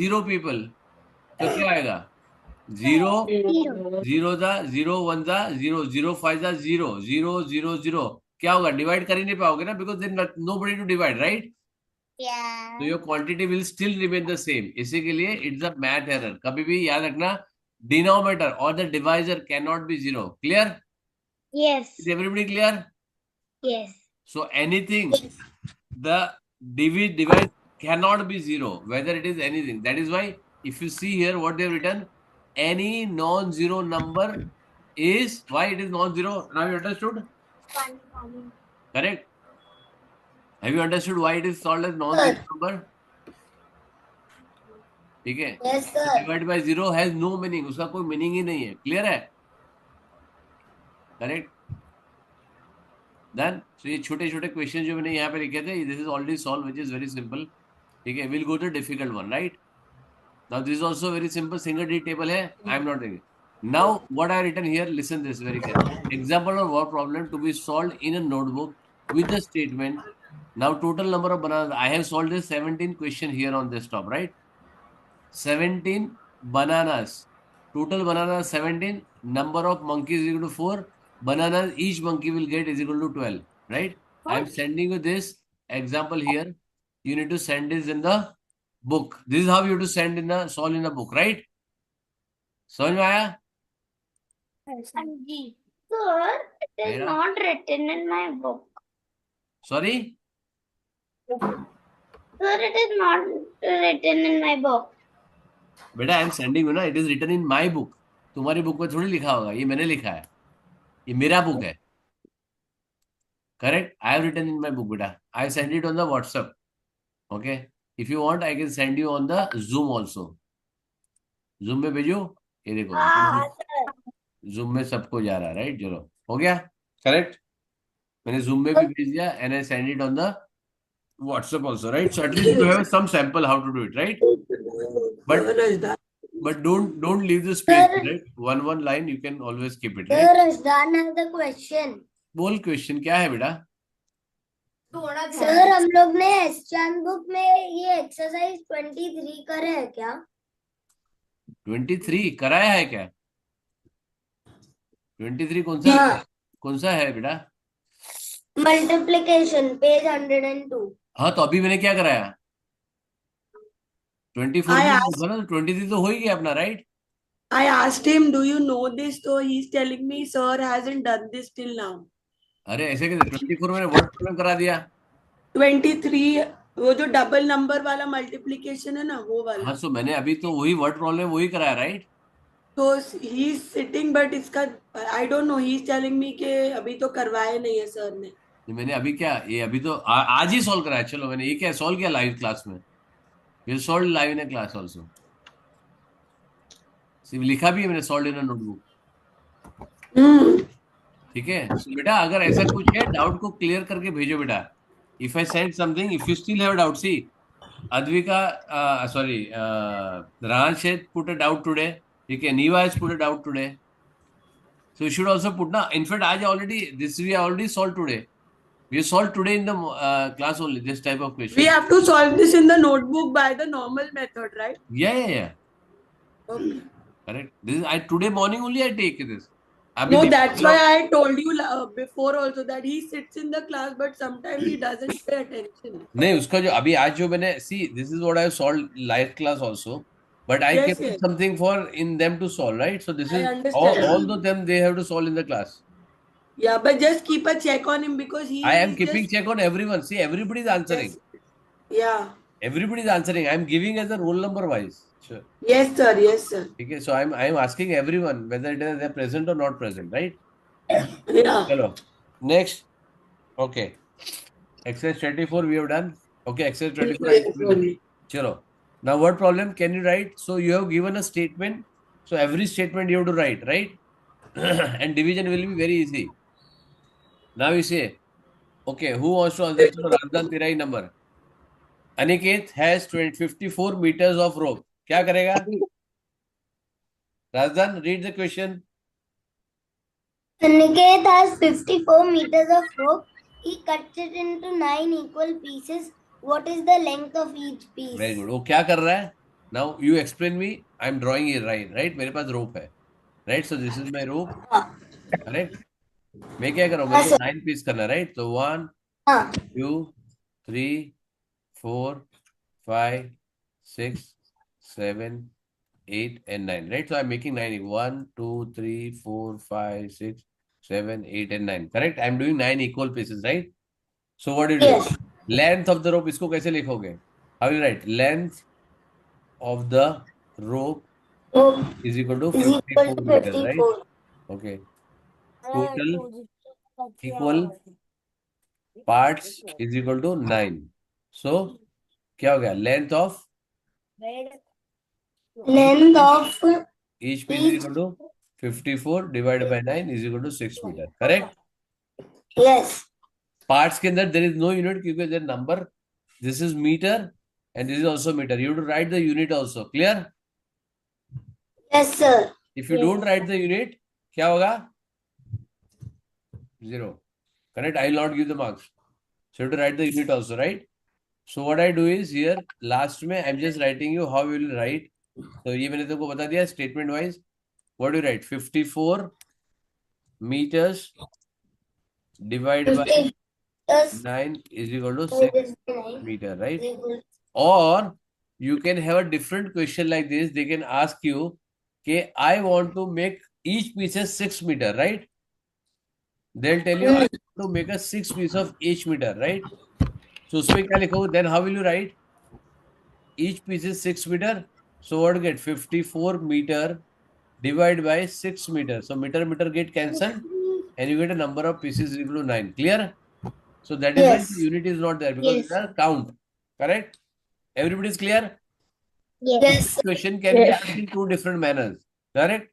0 people. तो क्या आएगा? 0 0 जा 0 1 जा 0 0 5 जा 0 0 0 0. क्या होगा? डिवाइड कर ही नहीं पाओगे ना, because there nobody to divide, right? Yeah. तो your quantity will still remain the same. इसी के लिए इट्स अ मैथ एरर. कभी भी याद रखना, डिनोमिनेटर और the divisor can not be zero. Clear? Yes. Is everybody clear? Yes. So anything the divide cannot be zero, whether it is anything. That is why if you see here what they have written, any non-zero number is, why it is non-zero? Now you understood? Correct? Have you understood why it is called as non-zero number? ठीक है? Yes, sir. Divide by zero has no meaning. उसका कोई meaning ही नहीं है. Clear है? Correct? Then so ये छोटे छोटे क्वेश्चन जो मैंने यहाँ पे लिखे थे, this is already solved, which is very simple. ठीक है? We'll go to difficult one, right? Now this is also very simple. Single digit table है. I am not doing it. Now what I have written here, listen this very carefully. Example of word problem to be solved in a notebook with the statement. Now total number of bananas. I have solved this 17 question here on this top, right? 17 bananas. Total bananas 17. Number of monkeys is equal to 4. Bananas each monkey will get is equal to 12, right? I am sending you this example here. You need to send this in the book. This is how you have to send in the solve in the book, right? समझ में आया? Sir, it is मेरा? not written in my book. Sorry? Sir, it is not written in my book. बेटा I am sending you ना, it is written in my book. तुम्हारी book में थोड़ी लिखा होगा, ये मैंने लिखा है, ये मेरा बुक है. Correct? I have written in my book बेटा. I send it on the WhatsApp. Okay, if you want I can send you on the Zoom also. Zoom में भेजो. ये देखो जूम में सबको जा रहा है, राइट? चलो हो गया. करेक्ट? मैंने जूम में भी भेज दिया and I send it on the WhatsApp also, right? So at least you have some sample how to do it, right? But don't leave the space, right? One line you can always keep it, right? Sir, Rashdan has the question. बोल question क्या है बेटा? Sir, हम लोग ने एसचान book में ये exercise 23 करे है क्या? 23 कराया है क्या? 23 कौन सा है बेटा? Multiplication page 102. हाँ तो अभी मैंने क्या कराया? 24 23 तो हो ही गया अपना, right? I asked him, do you know this? So he's telling me, sir hasn't done this till now. अरे ऐसे कैसे? 24 मैंने वर्ड प्रॉब्लम करा दिया. 23 वो जो डबल नंबर वाला मल्टीप्लिकेशन है ना, वो वाला. हाँ, सो मैंने अभी तो वही वर्ड प्रॉब्लम वही कराया, राइट? तो he's sitting, but इसका I don't know. He's telling me कि अभी तो करवाए नहीं है सर ने. मैंने अभी क्या, ये अभी तो आज ही सॉल्व कराया. चलो मैंने ये क्या सॉल्व किया लाइव क्लास में. We'll solve live in a class also. सिर्फ लिखा भी है मैंने, solved in a notebook. ठीक है? So बेटा अगर ऐसा कुछ है, डाउट को क्लियर करके भेजो बेटा. If I send something, if you still have doubt, see, Advika, Rahansh has put a doubt today. ठीक है? Niva has put a doubt today. So you should also put na. In fact, आज already this we already solved today. We solved today in the class only this type of question. We have to solve this in the notebook by the normal method, right? Yeah. Okay. Correct. This is today morning only I take this. No, that's why I told you before also that he sits in the class, but sometimes he doesn't pay attention. नहीं, उसका जो अभी आज जो मैंने see, this is what I have solved live class also. But I Yes, kept yes. something for in them to solve, right? So this I is understand. all of them they have to solve in the class. Yeah, but just keep a check on him because I am he keeping just check on everyone. See, everybody is answering. yeah. Everybody is answering. I am giving as a roll number wise. Sure. Yes, sir. Yes, sir. Okay, so I'm asking everyone whether they're present or not present, right? Yeah. Hello. Next. Okay. Exercise 24 we have done. Okay, exercise 25 Yes, is done. only. Chalo. Now what problem can you write? So you have given a statement. So every statement you have to write, right? And division will be very easy. Now you say, okay, who wants to answer? Chalo, Razdan, तेरा ही number. Aniket has 54 meters of rope. क्या करेगा? Razdan, read the question. Aniket has 54 meters of rope. He cuts it into 9 equal pieces. What is the length of each piece? Very good. वो क्या कर रहा है? Now you explain me. I'm drawing it right. मेरे पास rope है. Right. So this is my rope. Correct. मैं क्या कर रहा हूँ? मेरे को 9 पीस करना है. Right. So 1, 2, 3, 4, 5, 6, 7, 8 and 9. Right. So I'm making 9. 1, 2, 3, 4, 5, 6, 7, 8 and 9. Correct. I'm doing 9 equal pieces. Right. So what do you do? Yes. Length of the rope इसको कैसे लिखोगे? How will you write? Length of the rope Rope is equal to is equal 54 to meters, right? 54. Okay. Total equal parts is equal to 9. So क्या हो गया? Length of Length of each piece is equal to 54 divided by 9 is equal to 6 meter. Correct? yes. Parts के अंदर there is no unit क्योंकि there number. This is meter and this is also meter. You have to write the unit also. Clear? Yes, sir. If you don't write the unit, क्या होगा? 0. Correct? I will not give the marks. So you have to write the unit also, right? So what I do is here, last में I'm just writing you how you will write. So ये मैंने तुमको बता दिया statement wise. What do you write? 54 meters divided by 9 is equal to 6 meter, right? Or you can have a different question like this. They can ask you, okay, I want to make each piece is 6 meter, right? They'll tell you I want to make a 6 piece of each meter, right? So उसमें क्या लिखोगे? Then how will you write? Each piece is 6 meter. So what do you get? 54 meter divided by 6 meter. So meter get cancelled and you get a number of pieces equal to 9. Clear? So that is why Yes. the unit is not there because Yes. it's a count. Correct? Everybody is clear? Yes. Question can be asked in 2 different manners. Correct?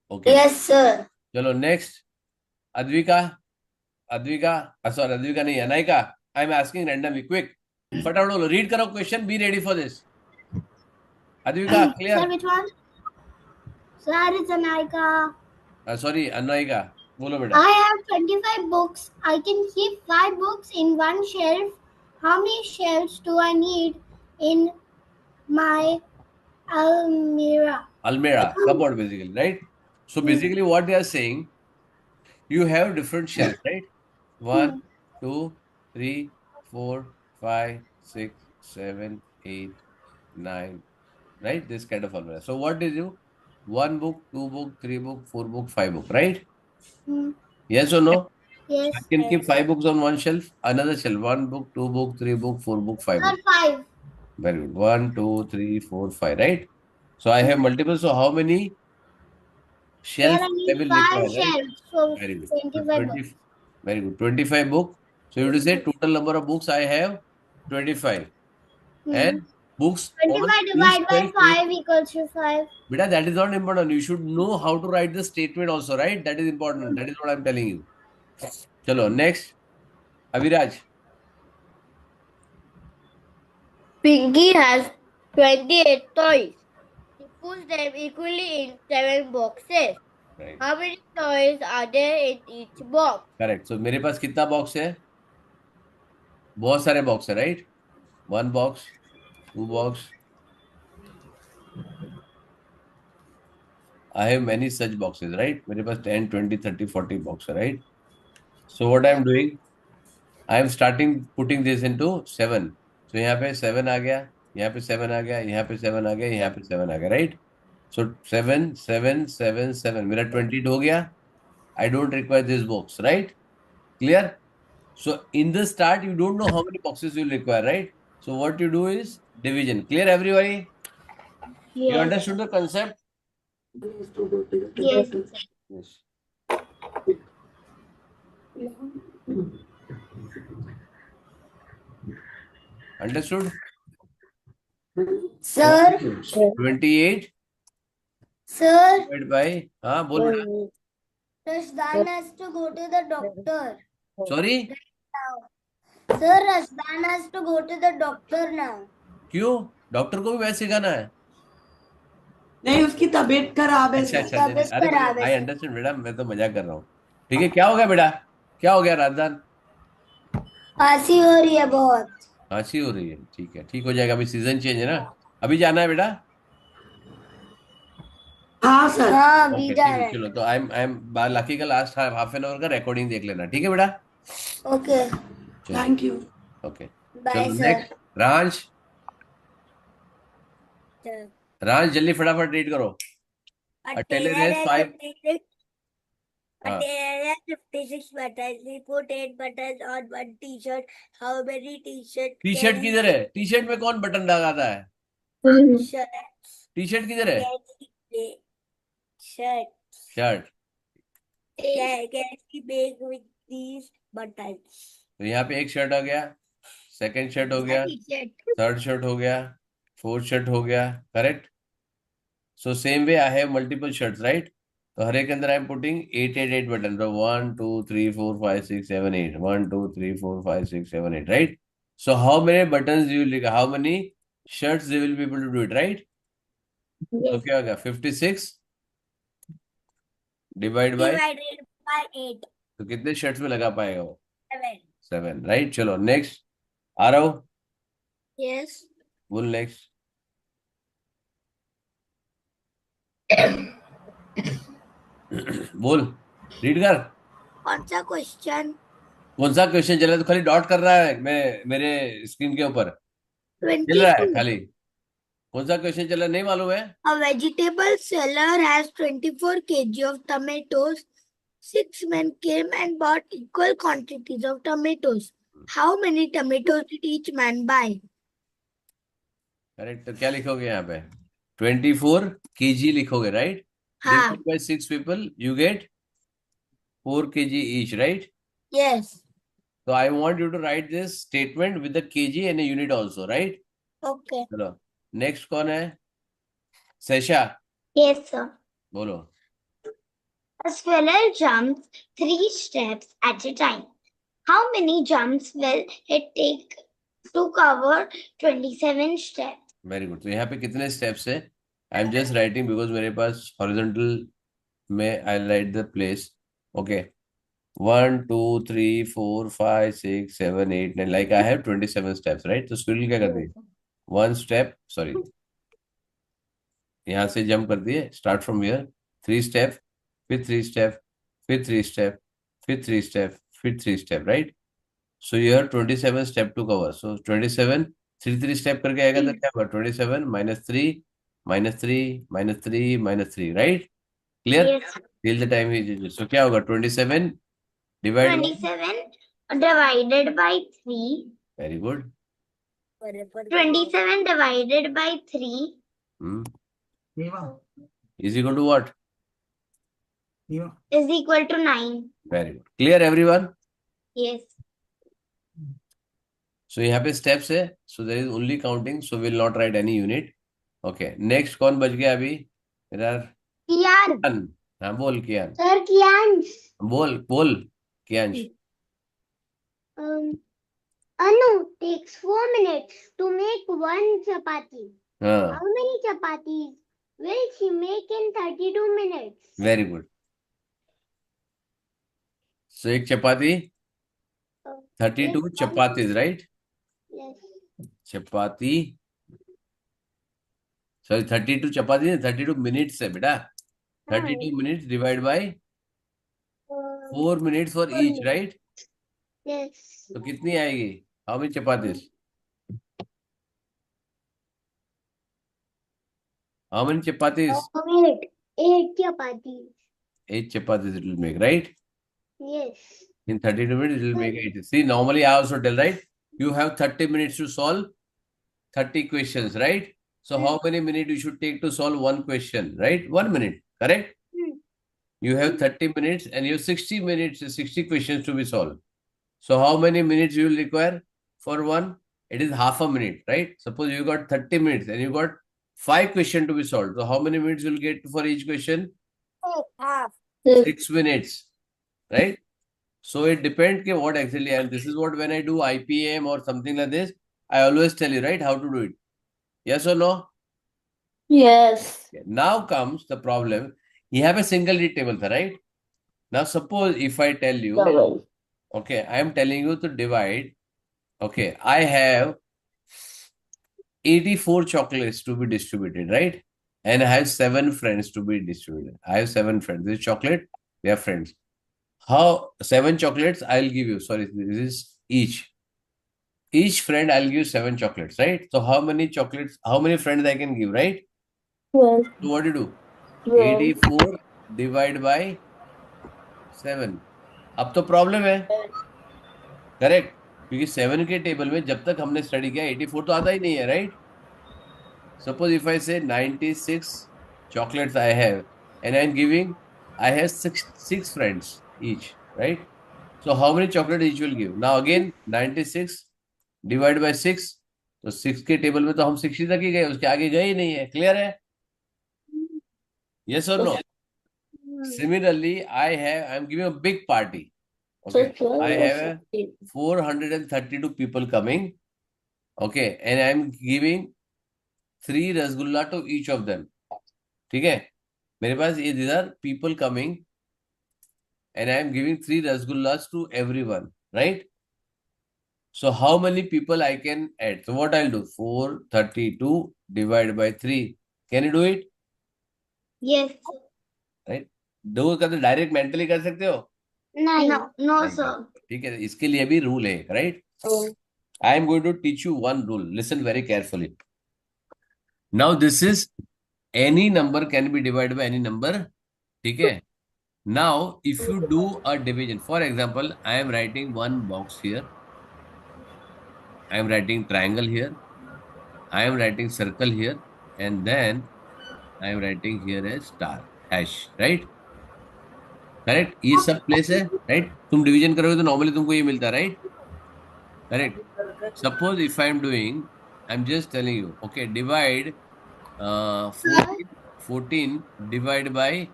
Okay. Yes, sir. Chalo, next. Advika. Sorry, Advika nahi, Anaika. I'm asking randomly. Quick. फटाफट बोलो. Read करो question. Be ready for this. Advika, clear? Sir, which one? Sir, it's Anaika. Sorry, Anaika. बोलो बेटा. I have 25 books. I can keep 5 books in one shelf. How many shelves do I need in my almirah? Almirah, cupboard basically, right? So basically what they are saying, you have different shelves, right? 1, 2, 3, 4, 5, 6, 7, 8, 9, right? This kind of almirah. So what is you? 1 book, 2 book, 3 book, 4 book, 5 book, right? Yes or no? Yes. I can keep 5 books on one shelf, another shelf. 1 book, 2 book, 3 book, 4 book, 5 book. 5. Very good. 1, 2, 3, 4, 5, right? So I have multiple. So how many shelves There I I need will 5 require, right? shelves. So Very good. 25 books. Very good. 25 book. So you have to say total number of books I have 25. And books on 25 each divided by shelf 5 equals to 5. Beta, that is not important. You should know how to write the statement also, right? That is important. That is what I'm telling you. Chalo, next. Aviraj. Pinky has 28 toys. He puts them equally in 7 boxes. Right. How many toys are there in each box? Correct. So मेरे पास कितना box है? बहुत सारे box है, right? 1 box, 2 box. I have many such boxes, right? मेरे पास 10, 20, 30, 40 boxes, right? So what I'm doing, I am starting putting this into 7. So यहाँ पे 7 आ गया, यहाँ पे 7 आ गया, यहाँ पे 7 आ गया, यहाँ पे 7 आ गया, राइट? सो 7 7 7 7 मेरा 22 हो गया. I don't require this box, right? Clear? So in the start, you don't know how many boxes you will require, right? So what you do is division. Clear, everybody? You Yes. understood the concept? Yes. Yes. Understood? Sir, 28 sir, divided by, हाँ बोल बेटा. Rashdan has to go to the doctor. Sorry? Sir, Rashdan has to go to the doctor now. क्यों? Doctor को भी वैसे सिखाना है? नहीं, उसकी तबीयत खराब है अच्छा सर। अच्छा, तबीयत अरे खराब है आई सर। अंडरस्टैंड बेटा, मैं तो मजाक कर रहा हूँ. ठीक है, क्या हो गया बेटा? क्या हो गया राजदान? खांसी हो रही है बहुत। खांसी हो रही है, ठीक है, ठीक हो जाएगा. अभी सीजन चेंज है ना. अभी जाना है बेटा? हाँ सर। हाँ अभी ओके, जा ठीक रहा है, है। चलो. तो आई एम लाकी का लास्ट हाफ एन आवर का रिकॉर्डिंग देख लेना, ठीक है बेटा? ओके, चलो, थैंक यू। ओके. बाय चलो सर। नेक्स्ट. रांझ, रांझ जल्दी फटाफट रीड करो. A tailor has 5. A हाँ, tailor has 56 buttons. He put 8 buttons on one t-shirt. How many t-shirt T can shirt he किधर है? टी शर्ट में कौन बटन लगाता है? shirts टी शर्ट किधर है? can he make? Shirts shirt. can he make with these buttons? तो यहाँ पे एक शर्ट हो गया, सेकंड शर्ट हो गया, थर्ड शर्ट हो गया, फोर्थ शर्ट हो गया, correct? So same way I have multiple shirts, right? तो हर एक के अंदर आई एम पुटिंग 8 बटन. तो 1 2 3 4 5 6 7 8, 1 2 3 4 5 6 7 8, right? So how many button you will, how many shirts you will be able to do it, right? तो क्या होगा? 56 divide by, Divided by 8. तो कितने शर्ट्स में लगा पाएगा वो? 7. 7, राइट? चलो नेक्स्ट. आ रहा हूँ, Yes. बोल नेक्स्ट. बोल, रीड कर. कौन सा क्वेश्चन? कौन सा क्वेश्चन चल रहा है? तो खाली डॉट कर रहा है मैं मेरे स्क्रीन के ऊपर चल रहा है 22. खाली. कौन सा क्वेश्चन चल रहा है नहीं मालूम है? A vegetable seller has 24 kg of tomatoes. 6 men came and bought equal quantities of tomatoes. How many tomatoes did each man buy? Correct. तो क्या लिखोगे यहाँ पे? 24 kg लिखोगे, राइट? हाँ. Divide by 6 people, you get 4 kg each, right? Yes. तो I want you to write this statement with the kg and unit also, right? Okay. चलो next कौन है? Saisha, Yes, sir. बोलो. A speller jumps 3 steps at a time. How many jumps will it take to cover 27 steps? Very good. तो यहाँ पे कितने steps है? I am just writing because मेरे पास हॉरिजॉन्टल में I write the place. Okay, 1 2 3 4 5 6 7 8 9, like I have 27 steps, right? तो squirrel क्या करती है? 1 स्टेप, सॉरी, यहाँ से जंप करती है, स्टार्ट फ्रॉम हियर, 3 स्टेप, फिर 3 स्टेप, फिर 3 स्टेप, फिर 3 स्टेप, फिर 3 step, right? So you have 27 step to cover. So 27 3 step करके आएगा तो क्या होगा? 27 -3 -3 -3 -3, right? Clear? Yes. Till the time ही. सो क्या होगा? 27 divide, 27 divided by 3. Very good. 27 divided by 3 Neva, is equal to what? Neva. is equal to 9. Very good. Clear everyone? Yes. So यहाँ पे स्टेप्स है, so there is only counting, so will not write any unit. Okay, next कौन बच गया अभी? मेरा Kian. हाँ बोल कियान, Sir, Kiansh. बोल बोल Kiyansh. Anu takes 4 minutes to make one chapati. हाँ, How many chapatis will she make in 32 minutes? Very good. So एक chapati, 32 chapatis, right? Yes. Chapati, sorry 32 chapati, 32 minutes है बेटा. 32 minutes divide by 4 minutes for each, right? Yes. तो कितनी आएगी? How many chapatis? How many chapatis? 8 chapatis. 8 chapatis it will make, right? Yes. In 32 minutes, it will make 8. See, normally I also tell, right? You have 30 minutes to solve 30 questions, right? So how many minutes you should take to solve one question, right? 1 minute, correct? You have 30 minutes and you have 60 minutes, 60 questions to be solved. So how many minutes you will require for one? It is half a minute, right? Suppose you got 30 minutes and you got 5 questions to be solved. So how many minutes you will get for each question? Half. 6 minutes, right? So it depends on what exactly, and this is what when I do IPM or something like this, I always tell you, right, how to do it. Yes or no? Yes. Now comes the problem. You have a single read table, right? Now suppose if I tell you, okay, I am telling you to divide. Okay, I have 84 chocolates to be distributed, right? And I have 7 friends to be distributed. I have 7 friends. This is chocolate, they are friends. How 7 chocolates I'll give you. Sorry, this is each. Each friend I'll give 7 chocolates, right? So how many chocolates, how many friends I can give, right? 12. So what do you do? 12. 84 divide by 7. अब तो problem है, correct? क्योंकि 7 के table में जब तक हमने study किया 84 तो आता ही नहीं है, right? Suppose if I say 96 chocolates I have and I'm giving, I have six friends each, right? So how many chocolates each will give? Now again 96 divided by 6, तो 6 के टेबल में तो हम 60 तक ही गए, उसके आगे गए ही नहीं है, क्लियर है? Yes or no? Similarly, I'm giving a big party. Okay, I have 432 people coming. Okay, and I'm giving 3 rasgulla to each of them. ठीक है? मेरे पास ये these are people coming and I am giving 3 rasgullas to everyone, right? So how many people I can add? So what I'll do? 432 divided by 3. Can you do it? Yes. Right? Do कर तो direct mentally कर सकते हो? No, no, नहीं, sir. ठीक है, इसके लिए भी रूल है, right? I am going to teach you one rule. Listen very carefully. Now this is any number can be divided by any number. ठीक है? Now if you do a division, for example, I am writing one box here. I am writing triangle here. I am writing circle here, and then I am writing here a star, hash, right? Correct? ये सब place है, right? तुम division करोगे तो normally तुमको ये मिलता है, right? Correct. Suppose if I am doing, I'm just telling you, okay, divide 14 divide by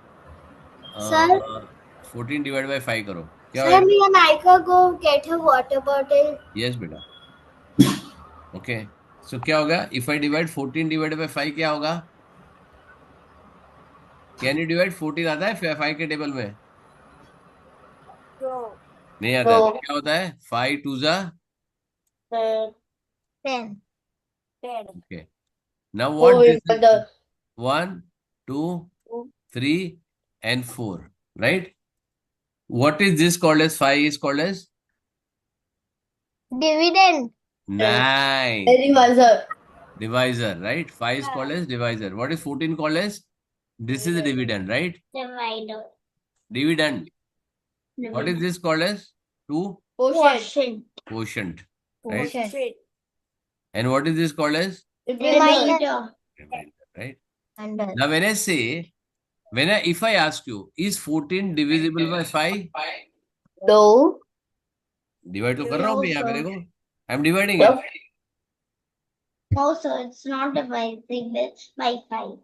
Sir? 14 divided by 5 करो, क्या Sir, होगा? me and Aika go get a water bottle. Yes बेटा. Okay, so क्या होगा? If I divide 14 divided by 5 क्या होगा? Can you divide 14 आता है 5 के टेबल में? नहीं आता है, तो क्या होता है? 5 2 जा 10. Okay. Now what this is? 1 2 3 and 4, right? What is this called as? 5 is called as Dividend. 9. Divisor. Divisor, right? 5 is called as divisor. What is 14 called as? This is a dividend, right? Divider. Dividend. What is this called as? 2 Quotient. quotient, right? Quotient. And what is this called as? Divider. Remainder, right? Under. Now when I say, if I ask you, is 14 divisible by 5? No. Divide तो कर रहा हूँ मैं यहाँ No, पे, sir. देखो. I'm dividing No. it. No, sir, it's not dividing this by 5.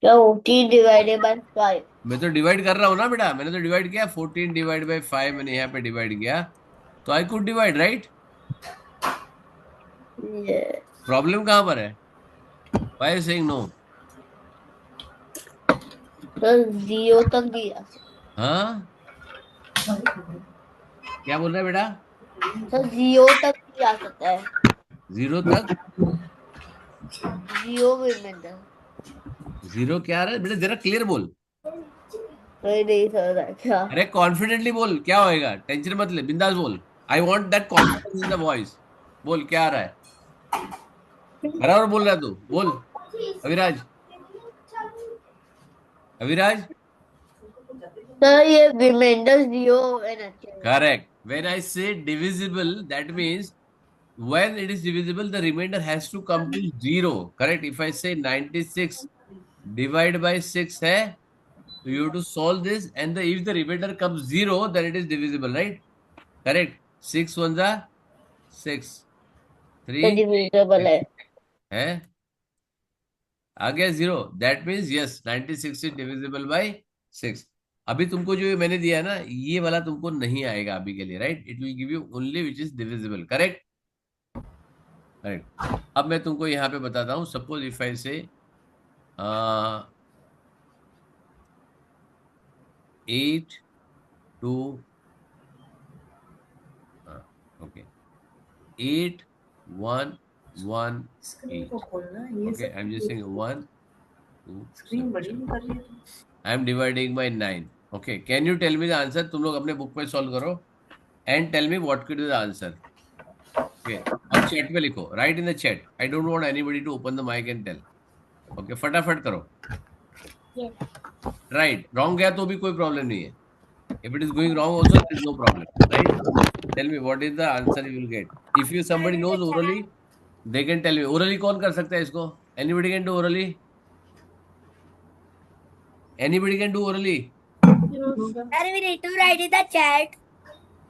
14 divided by 5. मैं तो डिवाइड कर रहा हूँ ना बेटा, मैंने तो डिवाइड किया 14 डिवाइड बाय 5, मैंने यहाँ पे डिवाइड किया, तो I could divide, right? Yes. Problem कहाँ पर है? Why are you saying no? तो 0 तक दिया. हाँ, क्या बोल रहा है बेटा? तो 0 तक भी आ सकता है. 0 तक? 0 भी मिलता. 0 क्या आ रहा है बेटा? जरा क्लियर बोल. नहीं समझ रहा क्या. अरे कॉन्फिडेंटली बोल, क्या होएगा? टेंशन मत ले, बिंदास बोल. I want that confidence in the voice. बोल क्या आ रहा है? बराबर बोल रहा है तू, बोल अविराज. अविराज? Sir, ये remainder 0 and actual. Correct. When I say divisible, that means when it is divisible, the remainder has to come to 0. Correct. If I say 96 divide by 6 है, so you have to solve this, and if the remainder comes 0, then it is divisible, right? Correct. 6 1 जा 6, 3 divisible है, आ गया 0. That means yes, 96 is divisible by 6. अभी तुमको जो मैंने दिया है ना, ये वाला तुमको नहीं आएगा अभी के लिए, right? It will give you only which is divisible. Correct. Correct. अब मैं तुमको यहाँ पे बताता हूँ. सपोज इफ आई से 8 2 okay 8 1 1 8. Okay, I'm just saying 1 2 screen बड़ी नहीं कर रही है. I am dividing by 9. Okay, can you tell me the answer? तुम लोग अपने बुक पे सॉल्व करो and tell me what could be the answer. Okay, अब चैट पे लिखो. Write in the chat. I don't want anybody to open the mic and tell. Okay, फटाफट करो. Right. Wrong गया तो भी कोई प्रॉब्लम नहीं है. If it is going wrong also, there is no problem. Right? Tell me what is the answer you will get. If you somebody knows orally, they can tell me. Orally कौन कर सकता है इसको? Anybody can do orally? Anybody can do orally? Sir, we need to write in the chat.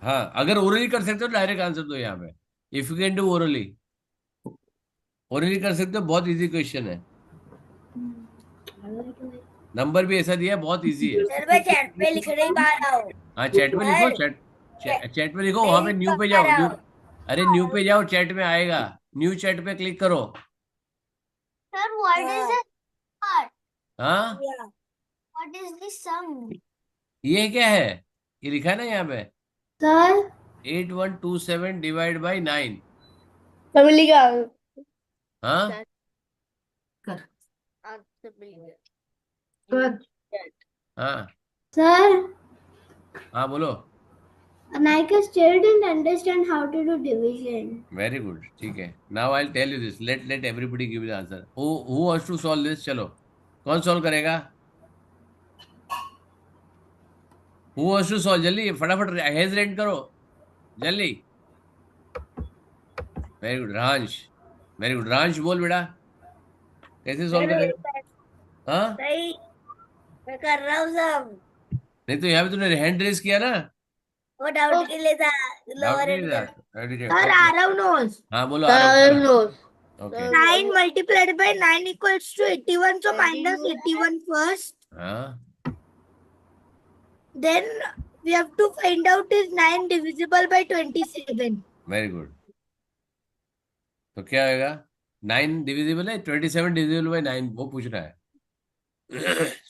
हाँ, अगर orally कर सकते हो डायरेक्ट आंसर दो यहाँ पे. If you can do orally, orally कर सकते हो. बहुत इजी क्वेश्चन है. नंबर भी ऐसा दिया है, बहुत इजी है. सर मैं चैट पे लिख नहीं पा रहा हूँ. हाँ, चैट में लिखो. चैट में लिखो. वहां पे न्यू पे जाओ. अरे न्यू पे जाओ, चैट में आएगा. न्यू चैट पे क्लिक करो. Sir, what is the हाँ, what is the sum? ये क्या है? ये लिखा है ना यहाँ पे. Sir, 8127 divide by 9. सब लिखा. हाँ, हाँ, sir, हाँ, बोलो. Anika still didn't understand how to do division. Very good. ठीक है. Now I tell you this. Let everybody give the answer. Who wants to solve this? चलो, कौन सॉल्व करेगा? Who wants to solve? जल्दी फटाफट hands raise करो जल्दी. Very good Ransh. Very good Ransh. बोल बेटा, कैसे सॉल्व करेगा? हाँ, नहीं, मैं कर रहा हूँ सब. नहीं तो यहाँ पे तूने हैंड रेज किया ना. वो डाउट के लिए था. Doubt नहीं था. Sir Aarav knows. हाँ, बोलो. Sir knows. Okay. 9 multiplied by 9 equals to 81. So minus 81 first. हाँ, Then we have to find out is 9 divisible by 27. Very good. तो क्या आएगा? 9 डिविजिबल है. 27 डिविजिबल बाई 9 वो पूछना है.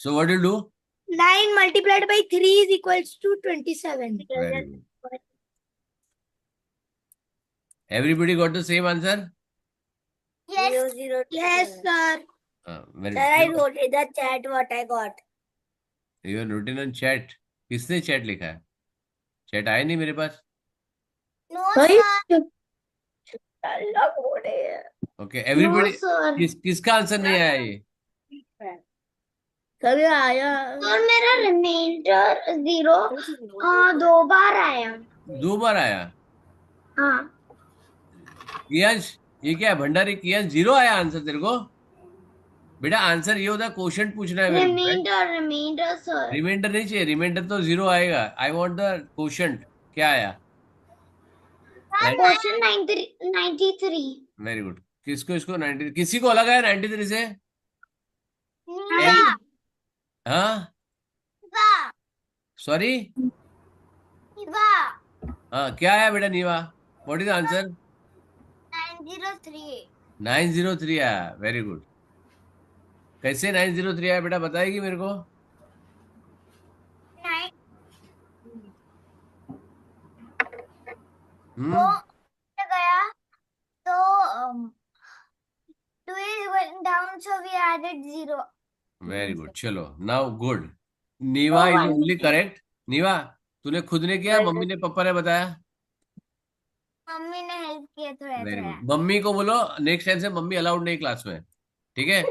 So what will do? 9 multiplied by 3 is equals to 27. Very good. Everybody got the same answer? Yes. Yes, sir. Very Sir, I good. wrote in the chat what I got. You have written on chat. किसने chat लिखा है? Chat आया नहीं मेरे पास. No, Sorry? sir. Okay. Everybody. No, sir. किसका answer नहीं आया ये? सर ये आया. Sir, मेरा remainder 0 2 बार आया. 2 बार आया. हाँ. कियांश, ये क्या है? भंडारी कियांश 0 आया आंसर तेरे को? बेटा आंसर ये होता है, क्वेश्चन पूछना है मेरे को. Remainder, sir. रिमाइंडर नहीं चाहिए. रिमाइंडर तो 0 आएगा. I want the question. क्या आया? Question 93. Very good. किसको? इसको 90. किसी को अलग आया 93 से? Niva. हाँ, सॉरी. Niva. हाँ, क्या आया बेटा? नीवा. What is answer? 903. 903 आया. Very good. कैसे 903 आया बेटा? बताएगी मेरे को? गया तो 2 is going down, so we added 0. Very good. चलो, now good. Neeva is only correct. Neeva, तूने खुद ने किया, मम्मी ने, पापा ने बताया? मम्मी ने हेल्प किया थोड़ा वेरी थोड़ा. गुड. मम्मी को बोलो नेक्स्ट टाइम से मम्मी अलाउड नहीं क्लास में. ठीक है?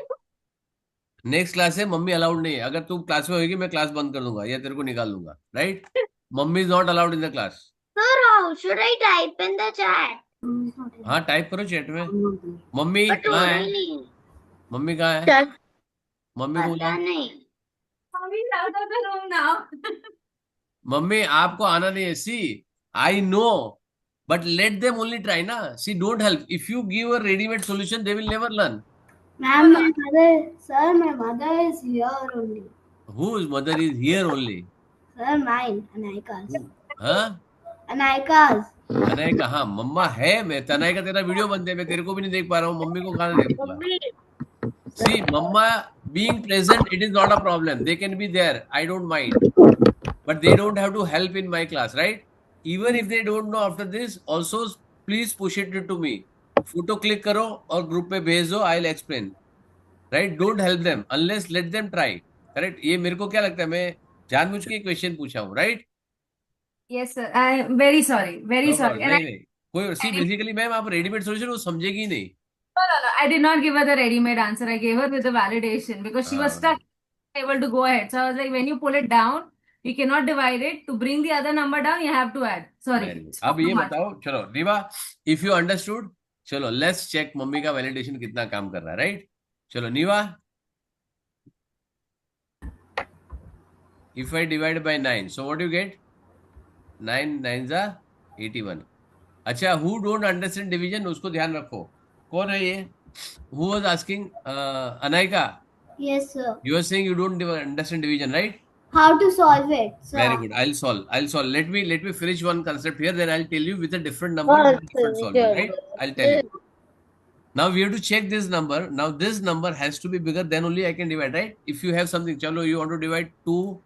नेक्स्ट क्लास है मम्मी अलाउड नहीं है, अगर तू क्लास में होगी मैं क्लास बंद कर दूंगा या तेरे को निकाल दूंगा, right? Mummy is not allowed in the class. Sir, how should I type in the chat? हाँ टाइप करो चैट में। मम्मी But कहाँ है? orally. मम्मी कहाँ है? Sir, मम्मी को पता बुलाओ। नहीं. Mommy is out of the room now. Mummy आपको आना नहीं है, see I know, but let them only try ना, see don't help, if you give a readymade solution they will never learn. Ma'am, my mother, sir, my mother is here only. Whose mother is here only? Sir, mine, Anayika's. हाँ Anayika's. तनय का, हाँ मम्मा है, मैं तनय का तेरा video बंद है, मैं तेरे को भी नहीं देख पा रहा हूँ, मम्मी को कहाँ देख पा रहा हूँ? सी मम्मा being present, it is not a problem, they can be there, I don't mind, but they don't have to help in my class, right? Even if they don't know after this, also please push it to me, photo click करो और group पे भेज दो, आई will explain, right? Don't help them unless let them try, correct? ये मेरे को क्या लगता है, मैं जानबूझ के क्वेश्चन पूछा हूँ, right? Yes, sir. I am very sorry. Very no sorry. Problem, नहीं नहीं, कोई सी बेसिकली मैम आप रेडीमेड सोल्यूशन वो समझेगी ही नहीं। No. I did not give her the ready-made answer. I gave her with the validation because she was stuck, able to go ahead. So I was like, when you pull it down, you cannot divide it. To bring the other number down, you have to add. Sorry. Very good. अब ये बताओ, चलो Reeva, if you understood, चलो let's check mummy का validation कितना काम कर रहा है, राइट? चलो Neeva, if I divide by 9, so what you get? 9 9 जा 81। अच्छा, हु डोंट अंडरस्टैंड डिवीजन, उसको ध्यान रखो। कौन है ये? Who was asking? Anayka, Yes, sir. you are saying you don't understand division, right? How to solve it, sir? Very good. I'll solve. Let me finish one concept here, then I'll tell you with a different number, with a different solving, right? I'll tell you. Now we have to check this number. Now this number has to be bigger, then only I can divide, right? If you have something, chalo, you want to divide 2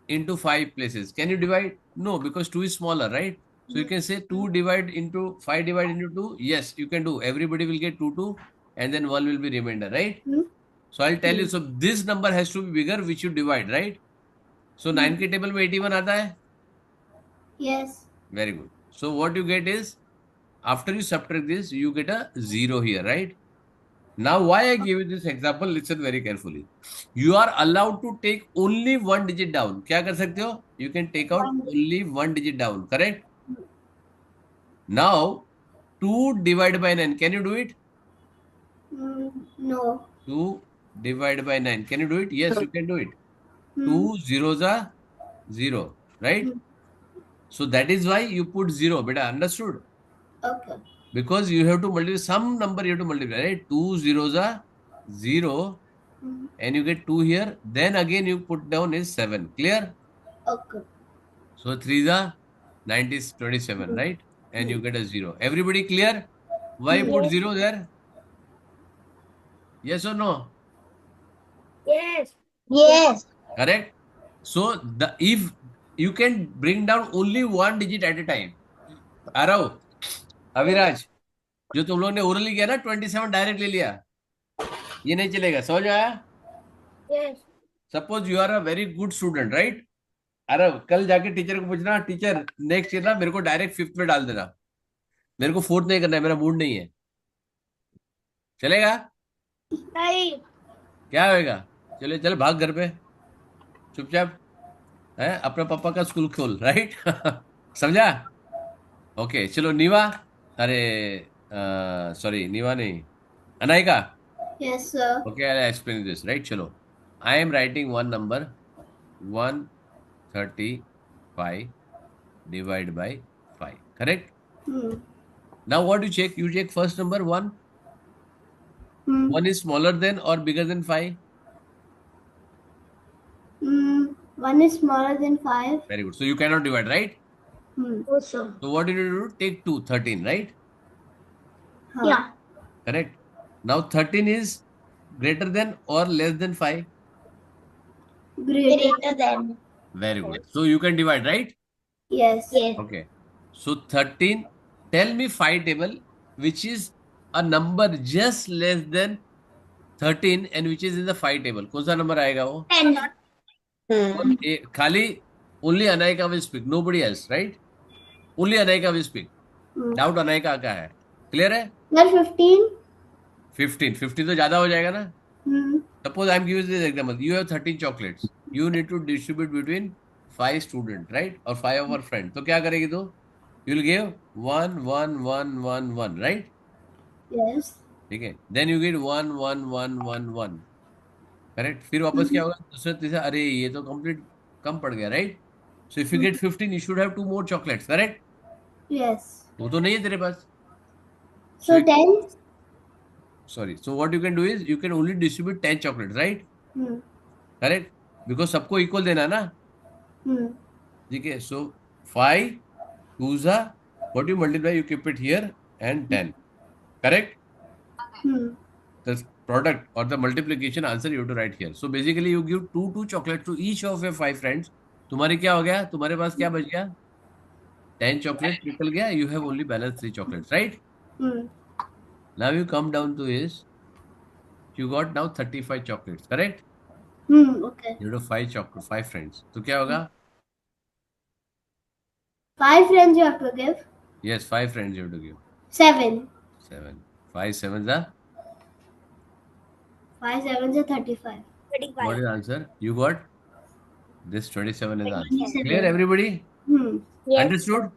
into 5 places. Can you divide? No, because 2 is smaller, right? So you can say 2 divide into 5 divide into 2. Yes, you can do. Everybody will get 2 2, and then 1 will be remainder, right? So I'll tell you. So this number has to be bigger, which you divide, right? So 9 के table में 81 आता है. Yes. Very good. So what you get is, after you subtract this, you get a 0 here, right? Now why I give you this example, listen very carefully. You are allowed to take only one digit down. क्या कर सकते हो? You can take out only one digit down, correct? Now 2 divided by 9, can you do it? No. 2 divided by 9, can you do it? Yes, you can do it. 2 zeros are 0, right? So that is why you put 0, beta, understood? Okay. Because you have to multiply some number, you have to multiply, right? 2 zeros are 0, and you get 2 here, then again you put down is 7, clear? Okay. So 3 are 90 is 27, right? And you get a 0. Everybody clear? Why you put 0 there? Yes or no? Yes. Yes. Correct? So if you can bring down only one digit at a time. Arav, Aviraj, जो तुम लोग ने orally किया ना 27 direct ले लिया, ये नहीं चलेगा, समझ आया? Yes. Suppose you are a very good student, right? अरब, कल जाके टीचर को पूछना, टीचर नेक्स्ट ईयर ना मेरे को डायरेक्ट 5th में डाल देना, मेरे को 4th नहीं करना है, मेरा मूड नहीं है, चलेगा? नहीं. क्या होएगा? चले चल भाग घर पे चुपचाप, है अपने पापा का स्कूल खोल, राइट? समझा? ओके, चलो नीवा, अरे सॉरी नीवा नहीं, Anaika. Yes, sir. Okay, I'll explain this, right? Chalo, I am writing one number, 135 divided by 5, correct? Now what you check? You check first number 1. 1 is smaller than or bigger than 5? 1 is smaller than 5. Very good. So you cannot divide, right? Also. So what did you do? Take 2, 13, right? Yeah. Correct. Now 13 is greater than or less than 5? Greater than. Very good. So you can divide, right? Yes. Yes. Okay. So 13, tell me 5 table which is a number just less than 13 and which is in the 5 table. कौन सा number आएगा वो? 10. खाली only Anayika will speak, nobody else, right? Only Anayika will speak. Doubt Anayika का है. Clear है? Sir, 15. 15 तो ज्यादा हो जाएगा ना? Suppose I'm giving this example. You have 13 chocolates. You need to distribute between 5 students, right? Or 5 of our friends. तो क्या करेगी तू? You'll give 1, 1, 1, 1, 1, right? Yes. ठीक है. Then you get 1, 1, 1, 1, 1. Correct? फिर वापस क्या होगा? दूसरा तीसरा, अरे ये तो complete कम पड़ गया, right? So if you get 15, you should have 2 more chocolates, correct? Yes. वो तो नहीं है तेरे पास. So 10. Sorry. So what you can do is you can only distribute 10 chocolates, right? Correct? Because सबको equal देना ना. ठीक है. So 5 2s are what you multiply, you keep it here and 10. Correct? The product or the multiplication answer you have to write here. So basically you give 2 chocolates to each of your 5 friends. तुम्हारे क्या हो गया? तुम्हारे पास क्या बच गया? 10 chocolates निकल गया. You have only balanced 3 chocolates, right? Now you come down to is you got now 35 chocolates, correct? Okay. You have 5 friends. तो क्या होगा? 5 friends you have to give. Yes, 5 friends you have to give. 7. 7. 5 7s are 5 7s are 35. what is the answer? You got this 27 is the answer. 27. Clear everybody? Yes. Understood?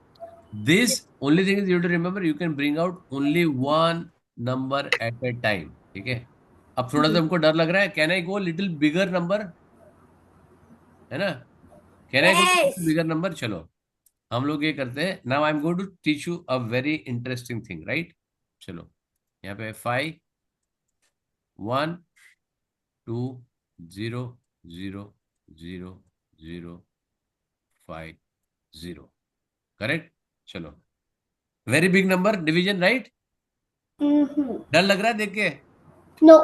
This only thing is you have to remember you can bring out only one number at a time. ठीक है? अब थोड़ा सा हमको डर लग रहा है. Can I go little bigger number? है ना? Can I go little bigger number? चलो हम लोग ये करते हैं. Now I'm going to teach you a very interesting thing, right? चलो यहाँ पे 5 1 2 0 0 0 0 5 0. Correct? चलो very big number division, right? डर लग रहा है देख के? No.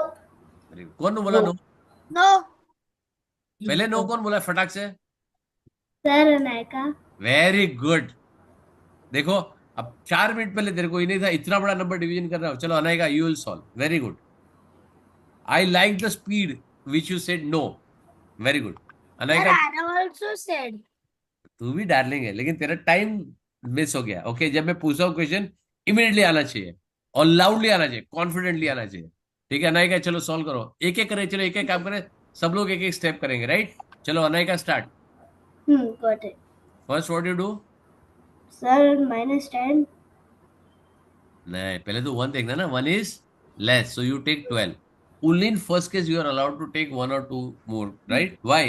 अरे कौन बोला नो? No. पहले नो कौन बोला फटाक से? Sir Anayaka. Very good. देखो अब 4 मिनट पहले तेरे को ही नहीं था इतना बड़ा नंबर डिवीजन कर रहा हो. चलो Anayka you will solve. Very good. I like the speed which you said no. Very good. Anayka Anna also said. तू भी डार्लिंग है लेकिन तेरा टाइम मिस हो गया. ओके जब मैं पूछा हूँ क्वेश्चन इमीडिएटली आना चाहिए और लाउडली आना चाहिए, कॉन्फिडेंटली आना चाहिए. ठीक है अनायका चलो सॉल्व करो. एक एक करें. चलो एक एक काम करें. सब लोग एक एक स्टेप करेंगे, राइट? चलो Anayka start. Got it. First what you do? Sir, -10. नहीं पहले तो 1 देखना ना. 1 is less so you take 12. Only in first case you are allowed to take 1 or 2 more, right? Why?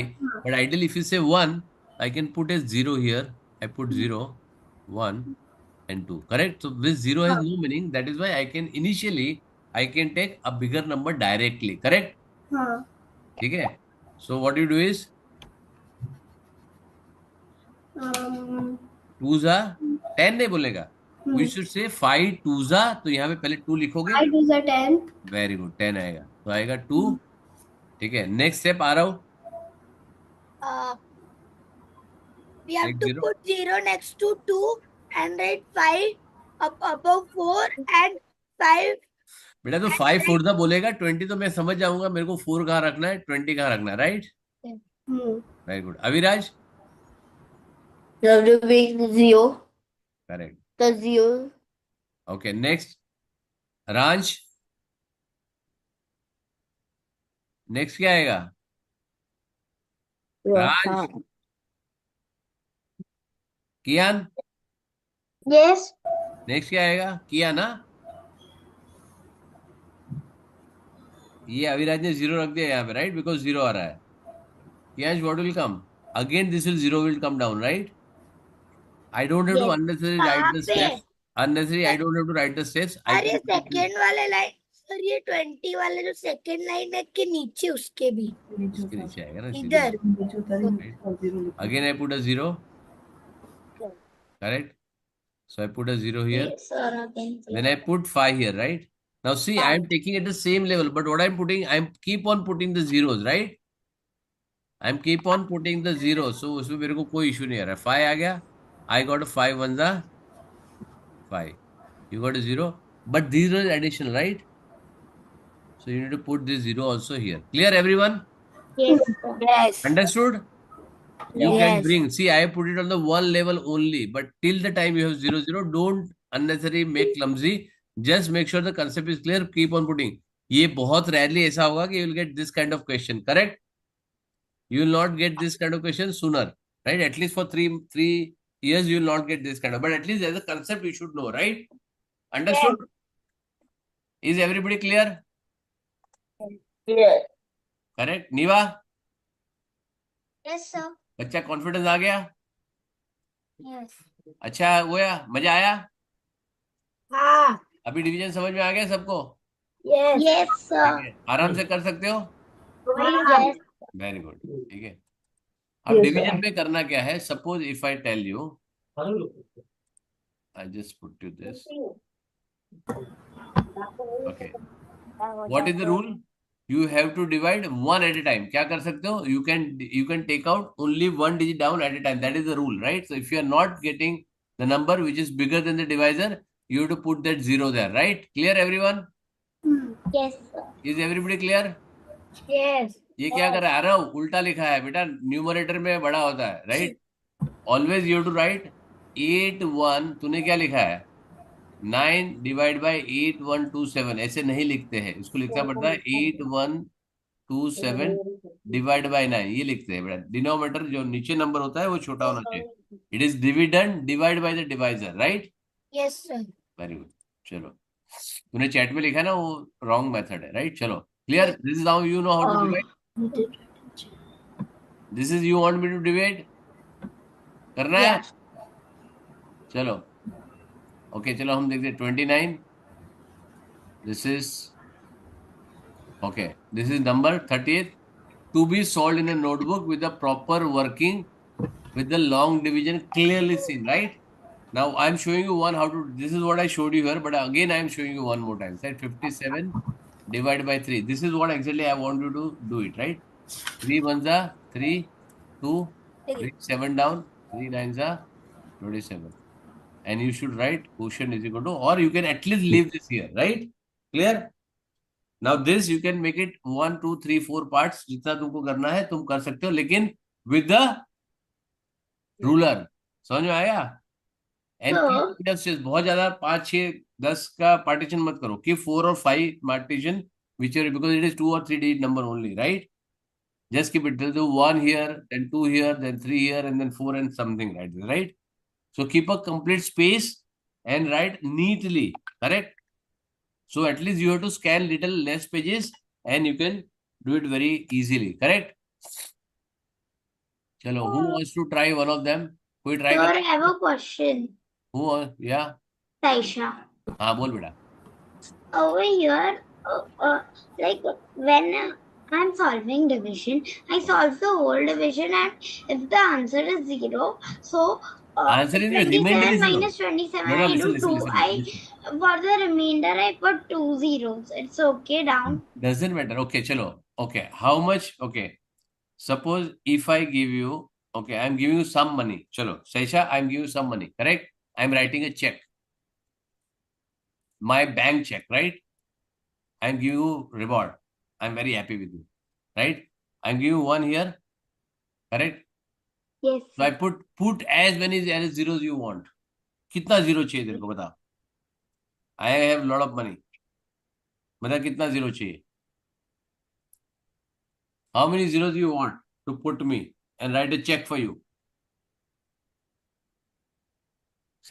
But ideally if you say 1 I can put a 0 here. I put 0 1 and 2, correct? So this 0 has no meaning. That is why I can initially I can take a bigger number directly, correct? ठीक है. So what you do is 2s are 10 नहीं बोलेगा. We should say 5 2s are. तो यहाँ पे पहले 2 लिखोगे. 5 2s are 10. Very good. 10 आएगा तो आएगा 2. ठीक है नेक्स्ट स्टेप आ रहा हूँ. We have Take to 0. put 0 next to 2 and write 5 up above 4 and 5. बेटा तो 5 4 दा बोलेगा. 20 तो मैं समझ जाऊंगा मेरे को 4 कहाँ रखना है 20 कहाँ रखना है, right? Very good. Aviraj You have to make 0. Correct. The 0. Okay next Ransh. Next क्या आएगा? राज. कियान. Yes. नेक्स्ट क्या आएगा? किया ना. ये अविराज ने 0 रख दिया यहाँ पे, राइट? बिकॉज 0 आ रहा है. Kiyansh what will come? Again this will 0 will come down, right? I don't have to Yes. unnecessarily write the कहाँ steps. पे? Unnecessary I don't have to write the steps. I अरे can put it- सेकंड वाले line sir ये 20 वाले जो second line है के नीचे उसके भी इसके नीचे आएगा ना इधर. Again I put a 0. Correct? So I put a 0 here. Sir, again. Then I put 5 here, right? Now see, I am taking at the same level, but what I'm putting, I'm keep on putting the zeros, right? I'm keep on putting the zeros. So उसमें मेरे को कोई issue नहीं आ रहा. 5 आ गया. I got a 5 1s are 5. You got a 0. But these are addition, right? So you need to put this 0 also here. Clear everyone? Yes. Understood? You can Yes. bring. See, I put it on the one level only. But till the time you have 0 0, don't unnecessarily make clumsy. Just make sure the concept is clear. Keep on putting. ये बहुत rarely ऐसा होगा कि you will get this kind of question, correct? You will not get this kind of question sooner, right? At least for three years, you will not get this kind of. But at least as a concept, you should know, right? Understood? Is everybody clear? Yes. Correct? Niva, Yes, sir. बच्चा confidence आ गया? Yes. अच्छा हुआ, मजा आया? हाँ. अभी division समझ में आ गया सबको? Yes. Yes, sir. ठीक है, आराम से कर सकते हो? Yes. वेरी गुड, ठीक है। अब डिवीजन में करना क्या है? Suppose if I tell you, I just put you this, okay, what is the rule? You have to divide one at a time. क्या कर सकते हो? You can take out only one digit down at a time. That is the rule, right? So if you are not getting the number which is bigger than the divisor, you have to put that zero there, right? Clear, everyone? Yes, sir. Is everybody clear? Yes. ये क्या कर रहा है? अरे उल्टा लिखा है बेटा, न्यूमरेटर में बड़ा होता है, right? Always you have to write 8 1. तूने क्या लिखा है? 9 डिवाइड बाई 8127. ऐसे नहीं लिखते हैं, इसको लिखना पड़ता है 8127 डिवाइड बाई 9. ये लिखते हैं बेटा। डिनोमिनेटर जो नीचे नंबर होता है वो छोटा होना चाहिए। It is dividend divide by the divisor, right? Yes, sir. Very good. चलो, तूने चैट में लिखा ना, वो रॉन्ग मेथड है, राइट? चलो, clear? This is how you know how to divide. This is you want me to divide, करना है? चलो, ओके, चलो हम देखते हैं 29. This is okay, this is number 30th to be solved in a notebook with the proper working with the long division clearly seen, right? Now I am showing you one how to. This is what I showed you here, but again I am showing you one more time. Right? 57 divided by 3. This is what exactly I want you to do it, right? 3 ones are 3, 2, 3, 7 down, 3 nines are 27. And you should write quotient is equal to, or you can at least leave this here, right? Clear? Now this you can make it 1, 2, 3, 4 parts. जितना तुमको करना है तुम कर सकते हो, लेकिन with the ruler. समझ में आया? And keep just बहुत ज्यादा 5, 6, 10 का पार्टीशन मत करो। Keep 4 or 5 partition, whichever, because it is 2 or 3 digit number only, right? Just keep it. Do 1 here, then 2 here, then 3 here, and then 4 and something like this, right? So keep a complete space and write neatly, correct? So at least you have to scan little less pages and you can do it very easily, correct? Chalo, who wants to try one of them? कोई try Sir, कर? I have a question. Who? Yeah. Taisha. हाँ बोल बेटा। Over here, like when I'm solving division, I solve the whole division, and if the answer is 0, so Answer is the remainder 27 is 0. minus 27, No, no, I do listen, 2. For the remainder, I put 2 zeros. It's okay down. Doesn't matter. Okay, chalo. Okay, how much? Okay, suppose if I give you, okay, I'm giving you some money. Chalo, Saisha, I'm giving you some money, correct? I'm writing a check. My bank check, right? I'm giving you reward. I'm very happy with you, right? I'm giving you one here, correct? Yes. So I put as many zeros you want. कितना zero चाहिए तेरे को बता? I have lot of money. बता कितना zero चाहिए? How many zeros you want to put me and write a check for you?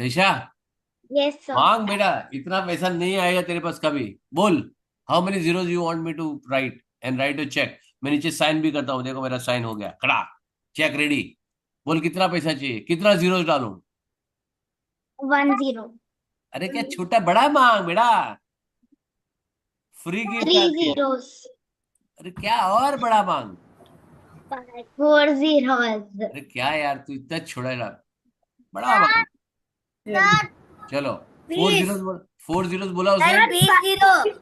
Seisha, Yes, sir. मांग बेटा, इतना पैसा नहीं आएगा तेरे पास कभी। बोल, how many zeros you want me to write and write a check? मैं नीचे साइन भी करता हूँ, देखो मेरा साइन हो गया, कड़ा, चेक रेडी। बोल कितना पैसा चाहिए, कितना जीरोस डालूं? 1 0. अरे क्या छोटा बड़ा मांग बेटा, फ्री गिफ्ट 3 zeros. अरे क्या और बड़ा मांग? 4 zeros. अरे क्या यार, तू इतना छोड़ा है, बड़ा मांग। चलो, 4 zeros बोला उसने।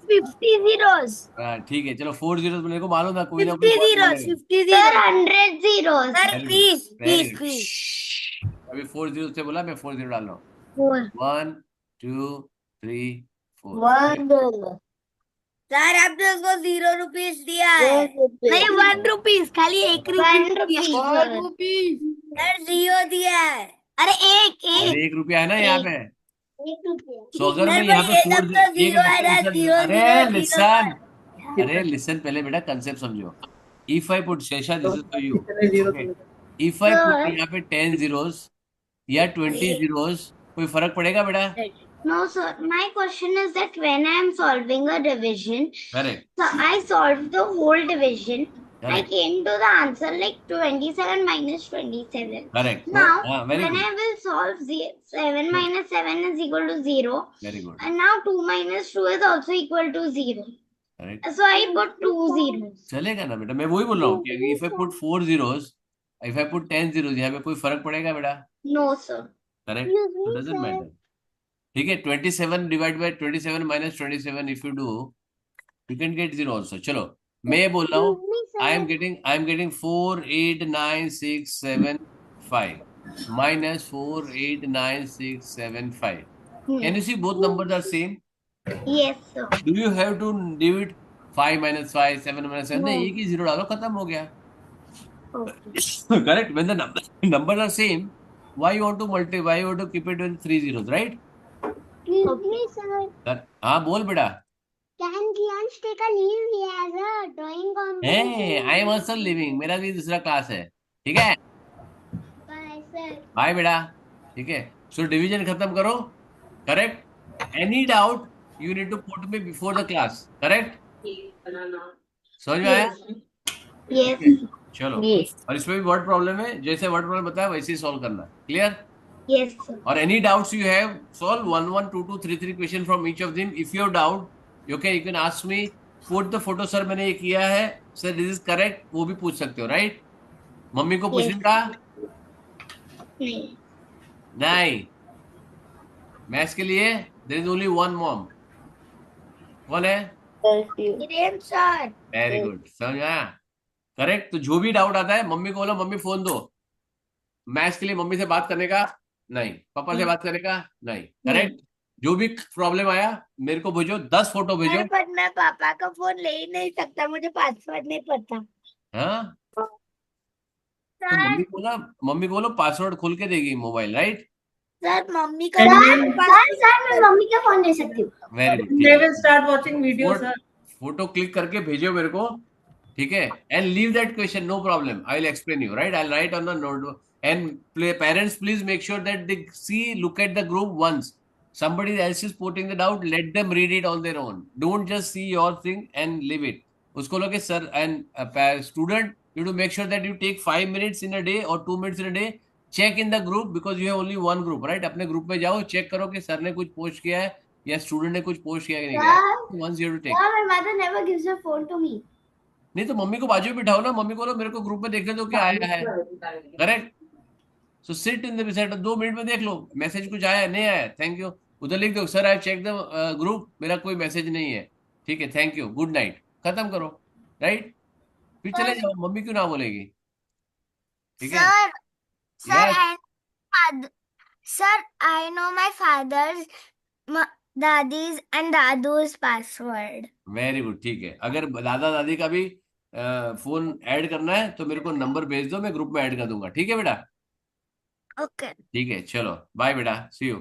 50 zeros. हाँ ठीक है, चलो 4 zeros बोलने को मालूम था, कोई ना 50 कोई zeros. बोलेगा। 50 Sir, zeros. 100 zeros. Sir, Very good, please, very please, good. please. अभी 4 zeros से बोला, मैं 4 zero डाल रहा हूँ। 4. 1, 2, 3, 4। 1. सर आपने उसको 0 रुपीस दिया है। नहीं 1 रुपीस, खाली 1 रुपीस। 1 रुपीस। सर 0 दिया है। अरे एक अरे 1 रुपया है ना यहाँ पे। 1 रुपया. सो अगर सर मैं यहाँ पे ये 4 सब तो 0 है ना, 0 अरे 0 लिसन, अरे लिसन, पहले बेटा कंसेप्ट समझो. If I put Shesha, this is for you. कितने zero okay, if I put यहाँ पे 10 zeros या 20 zeros, कोई फर्क पड़ेगा बेटा? No, sir. My question is that when I am solving a division, correct, so I solved the whole division. I correct, came to the answer like 27 minus 27. Correct. Now, हाँ, very when good, I will solve 7 minus 7 is equal to 0. Very good, And now 2 minus 2 is also equal to 0. Correct. So I put 2 zeros. चलेगा ना बेटा, मैं वही बोल रहा हूँ कि if I put 4 zeros, if I put 10 zeros, यहाँ पे कोई फर्क पड़ेगा बेटा? No, sir. Correct, so doesn't matter. ठीक है, 27 divide by 27 minus 27 if you do, you can get 0 also. चलो, मैं ये बोल रहा हूँ, I am getting 4 8 9 6 7 5 minus 4 8 9 6 7 5. Can you see both numbers are same? Yes, sir. Do you have to do it 5 minus 5 7 minus 7? नहीं, एक ही zero डालो, खत्म हो गया. Okay. Correct. When the numbers are same, why you want to multiply? Why you want to keep it with 3 zeros, right? Excuse me, sir. हाँ, बोल बेटा. Can Giansh take a leave? He has a drawing competition. Hey, I am also leaving. मेरा भी दूसरा class है. ठीक है, Bye, sir. Bye बेटा. ठीक है, सो डिवीजन खत्म करो. Correct. Any doubt you need to put me before the class. Correct, समझ में आया? Yes. चलो, Yes. और इसमें भी वर्ड प्रॉब्लम है, जैसे वर्ड प्रॉब्लम बताया वैसे ही सॉल्व करना. क्लियर? Yes, sir. और any doubts you have, solve 1 1 2 2 3 3 question from each of them. If you have doubt, you can ask me. Put the photo, sir मैंने ये किया है, sir this is correct, वो भी पूछ सकते हो, right? मम्मी को पूछने का नहीं. नहीं. मैथ्स के लिए there is only one mom. कौन है? Kiran sir. वेरी गुड, समझ में आया? करेक्ट. तो जो भी डाउट आता है मम्मी को बोलो, मम्मी फोन दो. मैथ्स के लिए मम्मी से बात करने का नहीं, पापा से बात करने का नहीं. करेक्ट. जो भी प्रॉब्लम आया मेरे को भेजो, 10 फोटो भेजो. सर, पर मैं पापा का फोन ले ही नहीं सकता, मुझे पासवर्ड नहीं पता. हाँ, तो मम्मी को बोलो पासवर्ड खोल के देगी मोबाइल, राइट? सर, मम्मी का सर, मैं मम्मी का फोन ले सकती हूँ. Very They will good. start watching videos, sir. Photo click करके भेजो मेरे को. ठीक है, and leave that question, no problem, I will explain you, right? I will write on the note. And parents please make sure that they see, look at the group once. Somebody else is putting the doubt, let them read it on their own. Don't just see your thing and leave it. उसको लोगे sir, and student, you have to make sure that you take 5 minutes in a day or 2 minutes in a day. Check in the group because you have only one group, right? अपने group में जाओ, check करो कि sir ने कुछ post किया है या स्टूडेंट ने कुछ पोस्ट किया है कि नहीं किया. Once you have to take. My mother never gives her phone to me. नहीं तो मम्मी को बाजू में बिठाओ ना, मम्मी को बोलो मेरे को ग्रुप में देखने दो क्या आया है. Correct. So sit in the beside, 2 minute में देख लो मैसेज कुछ आया नहीं आया. थैंक यू, उधर लिख दो sir I check the group, मेरा कोई मैसेज नहीं है. ठीक है, थैंक यू, गुड नाइट, खत्म करो, राइट? फिर चले जाओ, मम्मी क्यों ना बोलेगी. ठीक है. Sir, I know my father's, daddy's and dadu's password. Very good. ठीक है, अगर दादा दादी का भी फोन ऐड करना है तो मेरे को नंबर भेज दो, मैं ग्रुप में ऐड कर दूंगा. ठीक है बेटा? Okay. ठीक है, चलो बाय बेटा, सी यू.